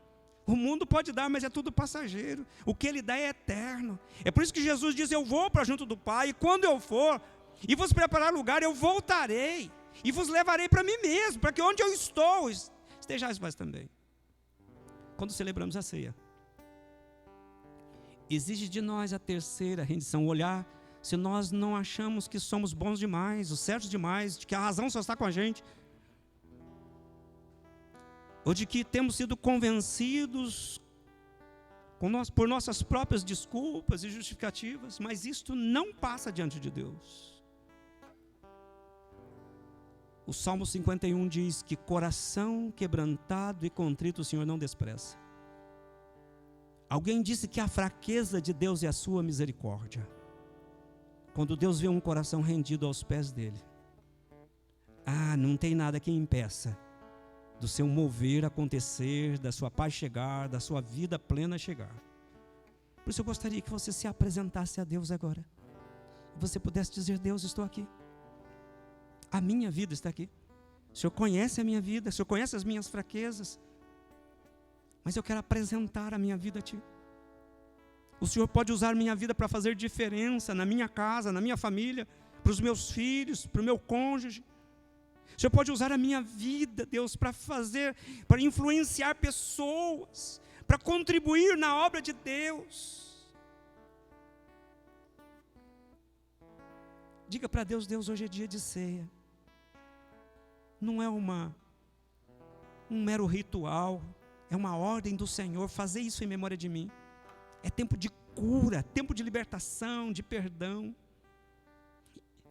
O mundo pode dar, mas é tudo passageiro. O que Ele dá é eterno. É por isso que Jesus diz, eu vou para junto do Pai, e quando eu for, e vos preparar lugar, eu voltarei, e vos levarei para mim mesmo, para que onde eu estou, estejais vós também. Quando celebramos a ceia, exige de nós a terceira rendição, olhar se nós não achamos que somos bons demais, os certos demais, de que a razão só está com a gente, ou de que temos sido convencidos por nossas próprias desculpas e justificativas, mas isto não passa diante de Deus. O Salmo 51 diz que coração quebrantado e contrito o Senhor não despreza. Alguém disse que a fraqueza de Deus é a sua misericórdia. Quando Deus vê um coração rendido aos pés dele, não tem nada que impeça do seu mover acontecer, da sua paz chegar, da sua vida plena chegar. Por isso eu gostaria que você se apresentasse a Deus agora. Você pudesse dizer, Deus, estou aqui. A minha vida está aqui. O Senhor conhece a minha vida, o Senhor conhece as minhas fraquezas, mas eu quero apresentar a minha vida a Ti. O Senhor pode usar a minha vida para fazer diferença na minha casa, na minha família, para os meus filhos, para o meu cônjuge. O Senhor pode usar a minha vida, Deus, para influenciar pessoas, para contribuir na obra de Deus. Diga para Deus, Deus, hoje é dia de ceia. Não é um mero ritual, é uma ordem do Senhor, fazer isso em memória de mim. É tempo de cura, tempo de libertação, de perdão.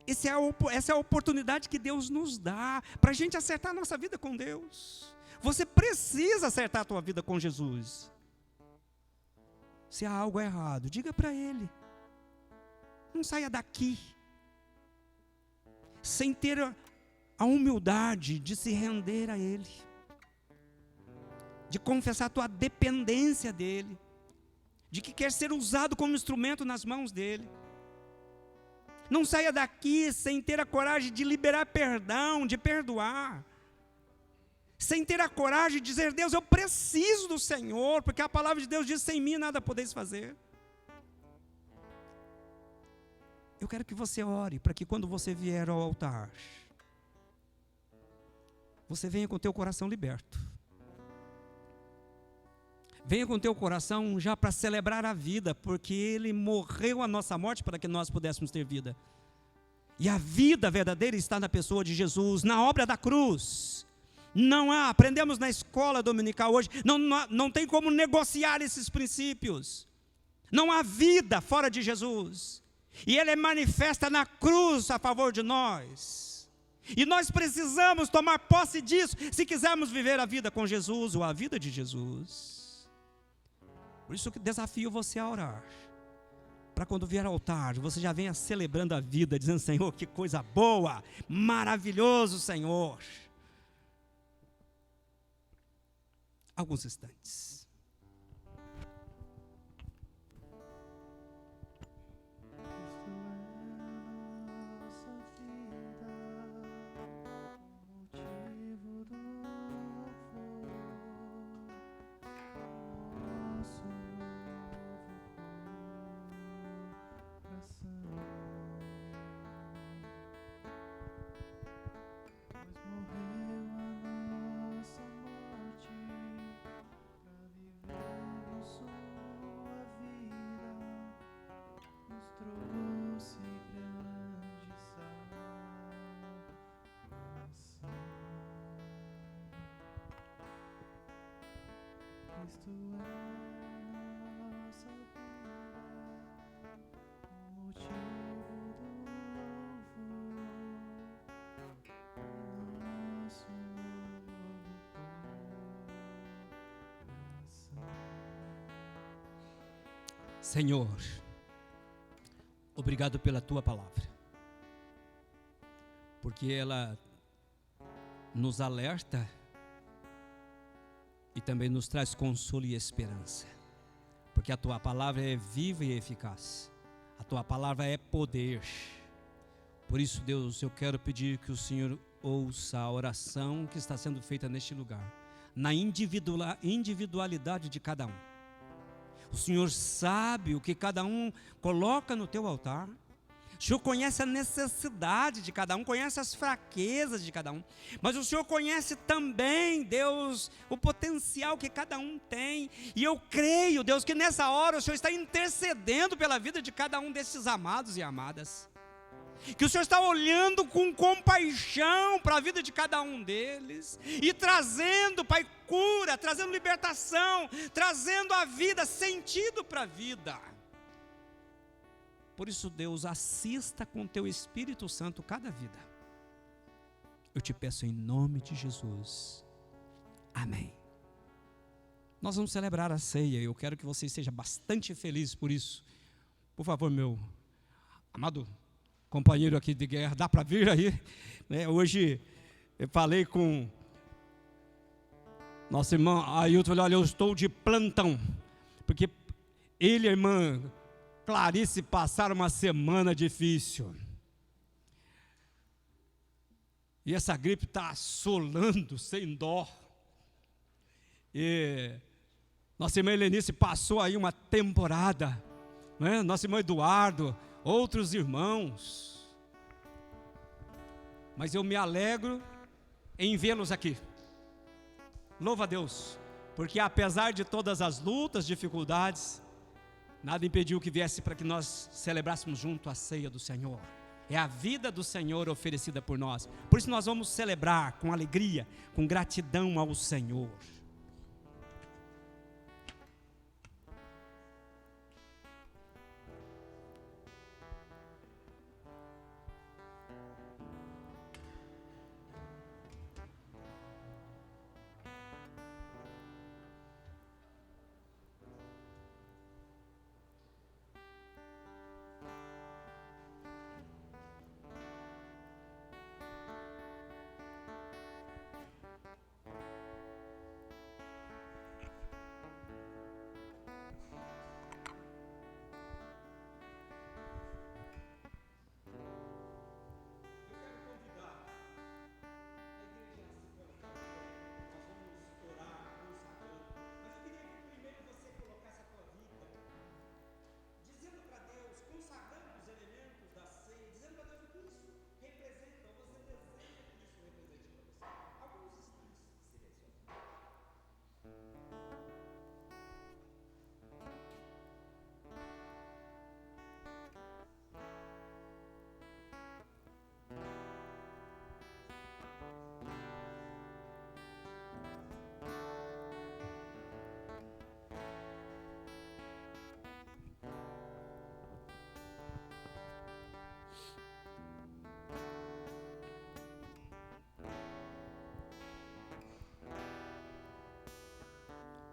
Essa é a oportunidade que Deus nos dá, para a gente acertar a nossa vida com Deus. Você precisa acertar a tua vida com Jesus. Se há algo errado, diga para Ele. Não saia daqui sem ter a humildade de se render a Ele, de confessar a tua dependência dEle, de que quer ser usado como instrumento nas mãos dEle. Não saia daqui sem ter a coragem de liberar perdão, de perdoar, sem ter a coragem de dizer, Deus, eu preciso do Senhor, porque a palavra de Deus diz, sem mim nada podeis fazer. Eu quero que você ore para que quando você vier ao altar, você venha com o teu coração liberto. Venha com o teu coração já para celebrar a vida, porque Ele morreu a nossa morte para que nós pudéssemos ter vida. E a vida verdadeira está na pessoa de Jesus, na obra da cruz. Não há, aprendemos na escola dominical hoje, não tem como negociar esses princípios. Não há vida fora de Jesus. E Ele é manifesta na cruz a favor de nós. E nós precisamos tomar posse disso, se quisermos viver a vida com Jesus, ou a vida de Jesus. Por isso que desafio você a orar. Para quando vier ao altar, você já venha celebrando a vida, dizendo: Senhor, que coisa boa, maravilhoso, Senhor. Alguns instantes. Cristo é nossa vida, o motivo do louvor, nosso novo coração. Senhor, obrigado pela Tua palavra, porque ela nos alerta e também nos traz consolo e esperança, porque a Tua palavra é viva e eficaz, a Tua palavra é poder. Por isso, Deus, eu quero pedir que o Senhor ouça a oração que está sendo feita neste lugar, na individualidade de cada um. O Senhor sabe o que cada um coloca no Teu altar. O Senhor conhece a necessidade de cada um, conhece as fraquezas de cada um, mas o Senhor conhece também, Deus, o potencial que cada um tem. E eu creio, Deus, que nessa hora o Senhor está intercedendo pela vida de cada um desses amados e amadas, que o Senhor está olhando com compaixão para a vida de cada um deles e trazendo, Pai, cura, trazendo libertação, trazendo a vida, sentido para a vida. Por isso, Deus, assista com Teu Espírito Santo cada vida. Eu te peço em nome de Jesus. Amém. Nós vamos celebrar a ceia. Eu quero que você seja bastante feliz por isso. Por favor, meu amado companheiro aqui de guerra, dá para vir aí? Hoje eu falei com nossa irmã Ailton, olha, eu estou de plantão, porque ele e a irmã Clarice passaram uma semana difícil. E essa gripe está assolando sem dó. E nossa irmã Helenice passou aí uma temporada, né? Nosso irmão Eduardo, outros irmãos. Mas eu me alegro em vê-los aqui. Louva a Deus, porque apesar de todas as lutas, dificuldades, nada impediu que viesse para que nós celebrássemos junto a ceia do Senhor. É a vida do Senhor oferecida por nós. Por isso nós vamos celebrar com alegria, com gratidão ao Senhor.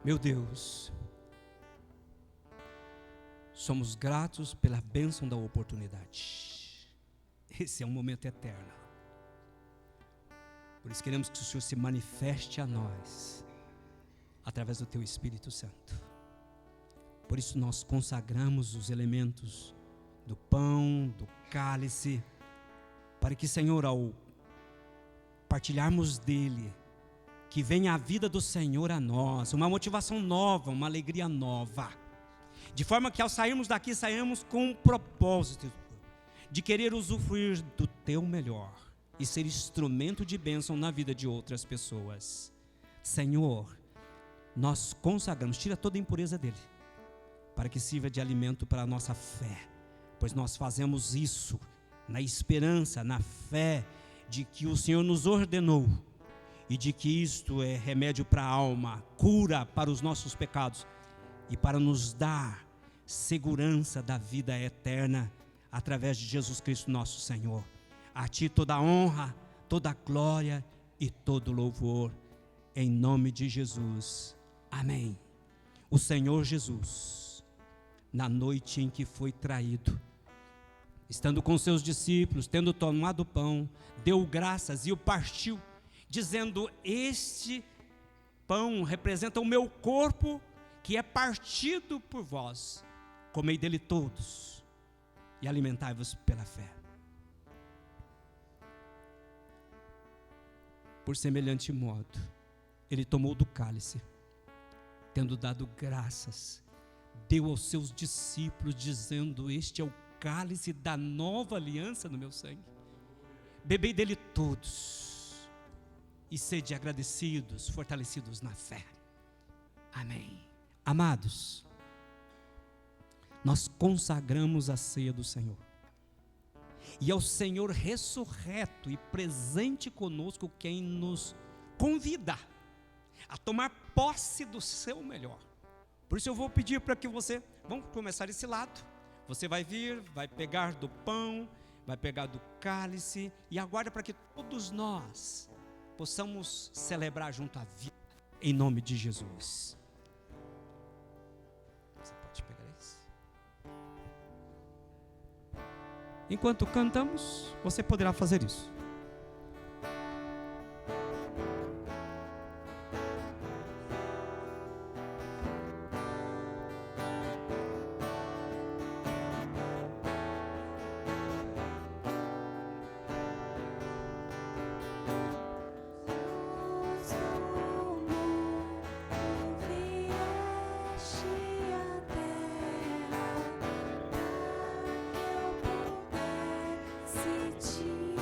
Meu Deus, somos gratos pela bênção da oportunidade. Esse é um momento eterno. Por isso queremos que o Senhor se manifeste a nós, através do Teu Espírito Santo. Por isso nós consagramos os elementos do pão, do cálice, para que, Senhor, ao partilharmos dele, que venha a vida do Senhor a nós, uma motivação nova, uma alegria nova, de forma que ao sairmos daqui, saímos com um propósito de querer usufruir do Teu melhor e ser instrumento de bênção na vida de outras pessoas. Senhor, nós consagramos, tira toda a impureza dele, para que sirva de alimento para a nossa fé, pois nós fazemos isso na esperança, na fé de que o Senhor nos ordenou e de que isto é remédio para a alma, cura para os nossos pecados e para nos dar segurança da vida eterna através de Jesus Cristo nosso Senhor. A Ti toda a honra, toda a glória e todo o louvor, em nome de Jesus. Amém. O Senhor Jesus, na noite em que foi traído, estando com seus discípulos, tendo tomado o pão, deu graças e o partiu, dizendo: este pão representa o meu corpo, que é partido por vós. Comei dele todos e alimentai-vos pela fé. Por semelhante modo, ele tomou do cálice, tendo dado graças, deu aos seus discípulos, dizendo: este é o cálice da nova aliança no meu sangue. Bebei dele todos e sede agradecidos, fortalecidos na fé. Amém. Amados, nós consagramos a ceia do Senhor, e é o Senhor ressurreto e presente conosco quem nos convida a tomar posse do seu melhor. Por isso eu vou pedir para que você, vamos começar esse lado, você vai vir, vai pegar do pão, vai pegar do cálice, e aguarda para que todos nós possamos celebrar junto à vida, em nome de Jesus. Você pode pegar isso. Enquanto cantamos, você poderá fazer isso. Se te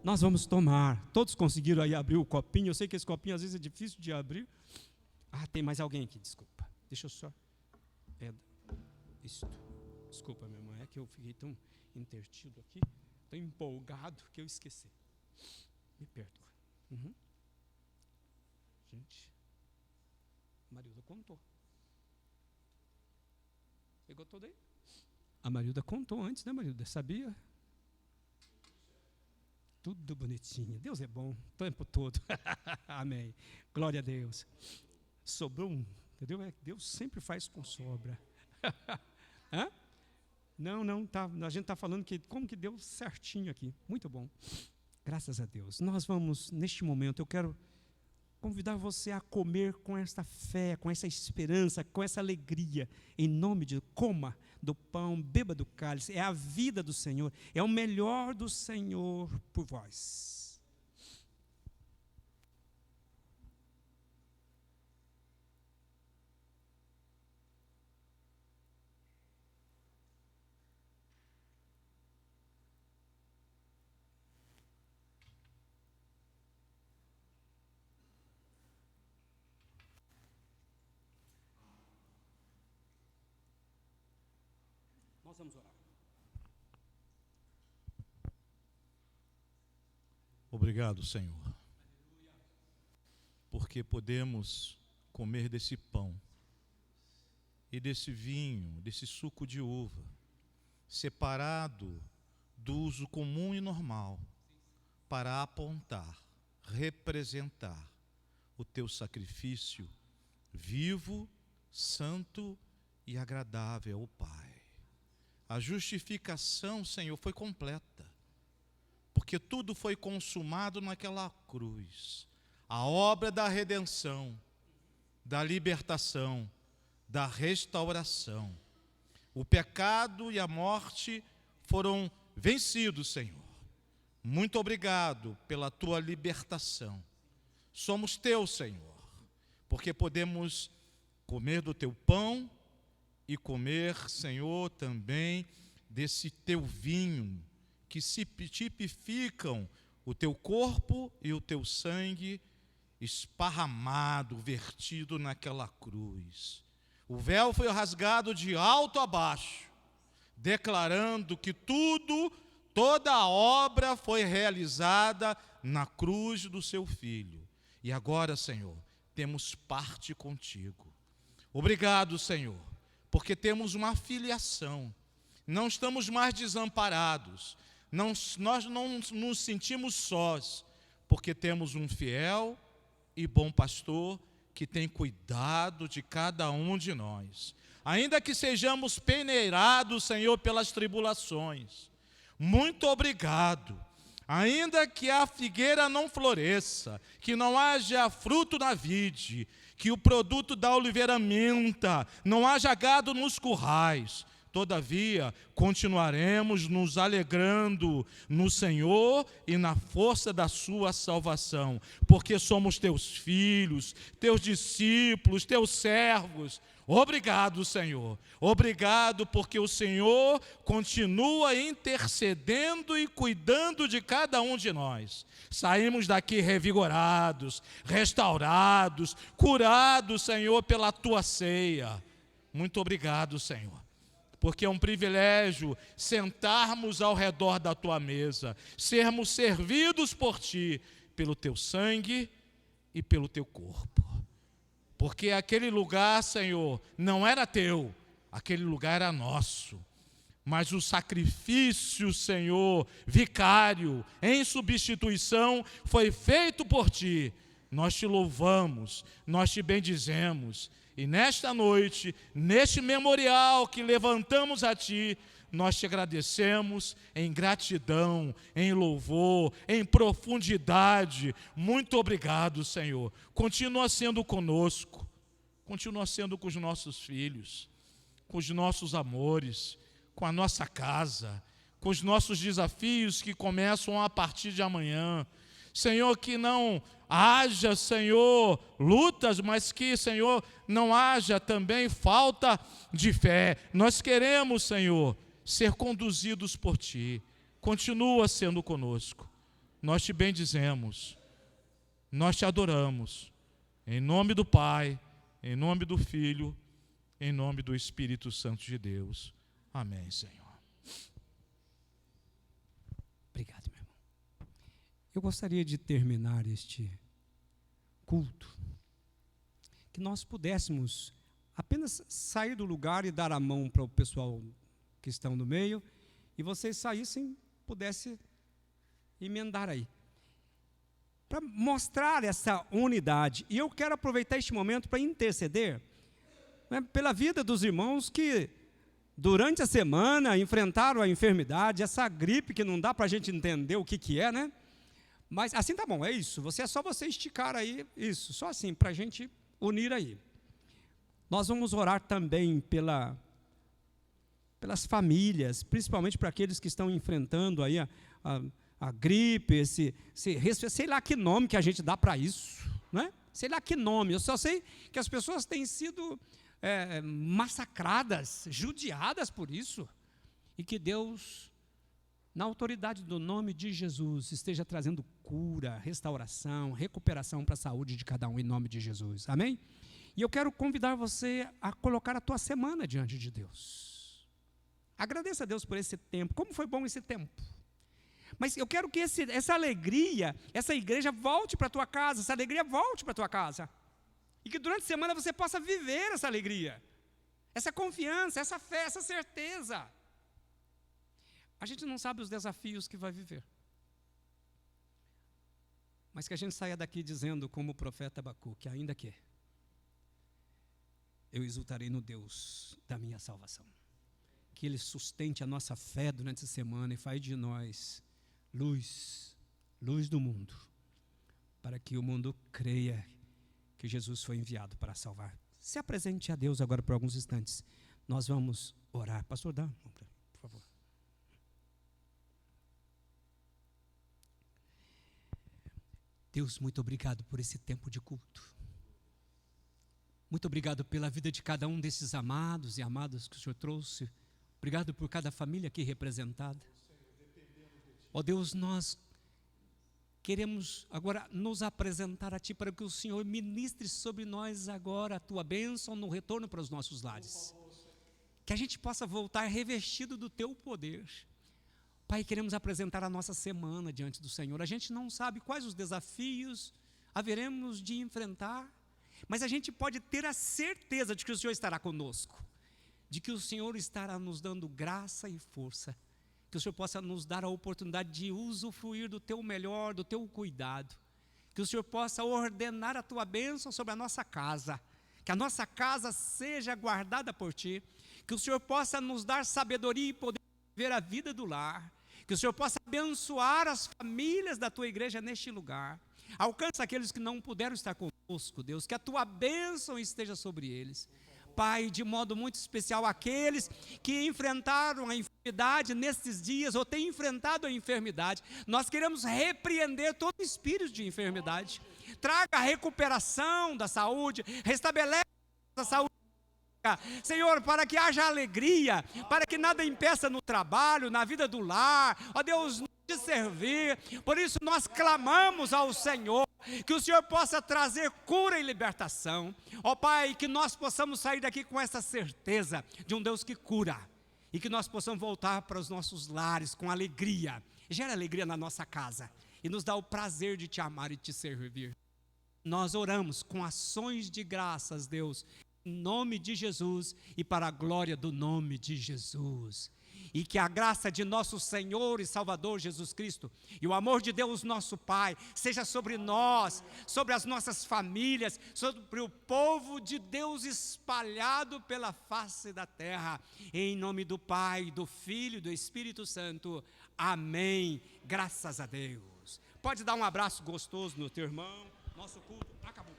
Nós vamos tomar. Todos conseguiram aí abrir o copinho? Eu sei que esse copinho às vezes é difícil de abrir. Ah, tem mais alguém aqui, desculpa. Deixa eu só... Desculpa, minha irmã, é que eu fiquei tão intertido aqui, tão empolgado que eu esqueci. Me perdoa. Gente, a Marilda contou. Pegou tudo aí? A Marilda contou antes, né, Marilda? Sabia? Tudo bonitinho. Deus é bom o tempo todo. Amém. Glória a Deus. Sobrou entendeu? Deus sempre faz com sobra. Hã? Não, tá, a gente está falando que como que deu certinho aqui. Muito bom. Graças a Deus. Nós vamos, neste momento, eu quero convidar você a comer com esta fé, com essa esperança, com essa alegria. Em nome de coma do pão, beba do cálice. É a vida do Senhor. É o melhor do Senhor por vós. Nós vamos orar. Obrigado, Senhor, porque podemos comer desse pão e desse vinho, desse suco de uva, separado do uso comum e normal, para apontar, representar o teu sacrifício vivo, santo e agradável ao Pai. A justificação, Senhor, foi completa, porque tudo foi consumado naquela cruz. A obra da redenção, da libertação, da restauração. O pecado e a morte foram vencidos, Senhor. Muito obrigado pela tua libertação. Somos teus, Senhor, porque podemos comer do teu pão e comer, Senhor, também desse teu vinho, que se tipificam o teu corpo e o teu sangue esparramado, vertido naquela cruz. O véu foi rasgado de alto a baixo, declarando que toda a obra foi realizada na cruz do seu Filho. E agora, Senhor, temos parte contigo. Obrigado, Senhor, porque temos uma filiação, não estamos mais desamparados, nós não nos sentimos sós, porque temos um fiel e bom pastor que tem cuidado de cada um de nós. Ainda que sejamos peneirados, Senhor, pelas tribulações, muito obrigado. Ainda que a figueira não floresça, que não haja fruto na vide, que o produto da oliveira minta, não haja gado nos currais, todavia continuaremos nos alegrando no Senhor e na força da sua salvação, porque somos teus filhos, teus discípulos, teus servos. Obrigado, Senhor. Obrigado porque o Senhor continua intercedendo e cuidando de cada um de nós. Saímos daqui revigorados, restaurados, curados, Senhor, pela tua ceia. Muito obrigado, Senhor, porque é um privilégio sentarmos ao redor da tua mesa, sermos servidos por ti, pelo teu sangue e pelo teu corpo. Porque aquele lugar, Senhor, não era teu, aquele lugar era nosso. Mas o sacrifício, Senhor, vicário, em substituição, foi feito por ti. Nós te louvamos, nós te bendizemos. E nesta noite, neste memorial que levantamos a ti, nós te agradecemos em gratidão, em louvor, em profundidade. Muito obrigado, Senhor. Continua sendo conosco, continua sendo com os nossos filhos, com os nossos amores, com a nossa casa, com os nossos desafios que começam a partir de amanhã. Senhor, que não haja, Senhor, lutas, mas que, Senhor, não haja também falta de fé. Nós queremos, Senhor, ser conduzidos por Ti. Continua sendo conosco. nós te bendizemos, nós te adoramos, em nome do Pai, em nome do Filho, em nome do Espírito Santo de Deus. Amém, Senhor. Obrigado, meu irmão. Eu gostaria de terminar este culto, que nós pudéssemos apenas sair do lugar e dar a mão para o pessoal que estão no meio, e vocês saíssem, pudessem emendar aí, para mostrar essa unidade. E eu quero aproveitar este momento para interceder, né, pela vida dos irmãos que durante a semana enfrentaram a enfermidade, essa gripe que não dá para a gente entender o que é, né? Mas assim tá bom, é isso. É só você esticar aí, isso, só assim, para a gente unir aí. Nós vamos orar também pelas famílias, principalmente para aqueles que estão enfrentando aí a gripe, sei lá que nome que a gente dá para isso, né? Sei lá que nome, eu só sei que as pessoas têm sido massacradas, judiadas por isso, e que Deus, na autoridade do nome de Jesus, esteja trazendo cura, restauração, recuperação para a saúde de cada um, em nome de Jesus, amém? E eu quero convidar você a colocar a tua semana diante de Deus. Agradeça a Deus por esse tempo, como foi bom esse tempo. Mas eu quero que essa alegria, essa igreja volte para a tua casa, essa alegria volte para a tua casa. E que durante a semana você possa viver essa alegria, essa confiança, essa fé, essa certeza. A gente não sabe os desafios que vai viver. Mas que a gente saia daqui dizendo, como o profeta Abacuque, ainda que eu exultarei no Deus da minha salvação. Que Ele sustente a nossa fé durante a semana e faz de nós luz do mundo, para que o mundo creia que Jesus foi enviado para salvar. Se apresente a Deus agora por alguns instantes. Nós vamos orar. Pastor, dá, por favor. Deus, muito obrigado por esse tempo de culto. Muito obrigado pela vida de cada um desses amados e amadas que o Senhor trouxe. Obrigado por cada família aqui representada. Ó Deus, nós queremos agora nos apresentar a Ti para que o Senhor ministre sobre nós agora a Tua bênção no retorno para os nossos lares. Que a gente possa voltar revestido do Teu poder. Pai, queremos apresentar a nossa semana diante do Senhor. A gente não sabe quais os desafios haveremos de enfrentar, mas a gente pode ter a certeza de que o Senhor estará conosco, de que o Senhor estará nos dando graça e força, que o Senhor possa nos dar a oportunidade de usufruir do Teu melhor, do Teu cuidado, que o Senhor possa ordenar a Tua bênção sobre a nossa casa, que a nossa casa seja guardada por Ti, que o Senhor possa nos dar sabedoria e poder viver a vida do lar, que o Senhor possa abençoar as famílias da Tua igreja neste lugar. Alcança aqueles que não puderam estar conosco, Deus, que a Tua bênção esteja sobre eles. Pai, de modo muito especial, aqueles que enfrentaram a enfermidade nesses dias, ou têm enfrentado a enfermidade, nós queremos repreender todo espírito de enfermidade. Traga a recuperação da saúde, restabelece a saúde. Senhor, para que haja alegria, para que nada impeça no trabalho, na vida do lar, ó Deus, de servir. Por isso nós clamamos ao Senhor, que o Senhor possa trazer cura e libertação. Ó Pai, que nós possamos sair daqui com essa certeza de um Deus que cura, e que nós possamos voltar para os nossos lares com alegria. Gera alegria na nossa casa e nos dá o prazer de Te amar e Te servir. Nós oramos com ações de graças, Deus, em nome de Jesus e para a glória do nome de Jesus. E que a graça de nosso Senhor e Salvador Jesus Cristo e o amor de Deus nosso Pai seja sobre nós, sobre as nossas famílias, sobre o povo de Deus espalhado pela face da terra. Em nome do Pai, do Filho e do Espírito Santo. Amém. Graças a Deus. Pode dar um abraço gostoso no teu irmão. Nosso culto acabou.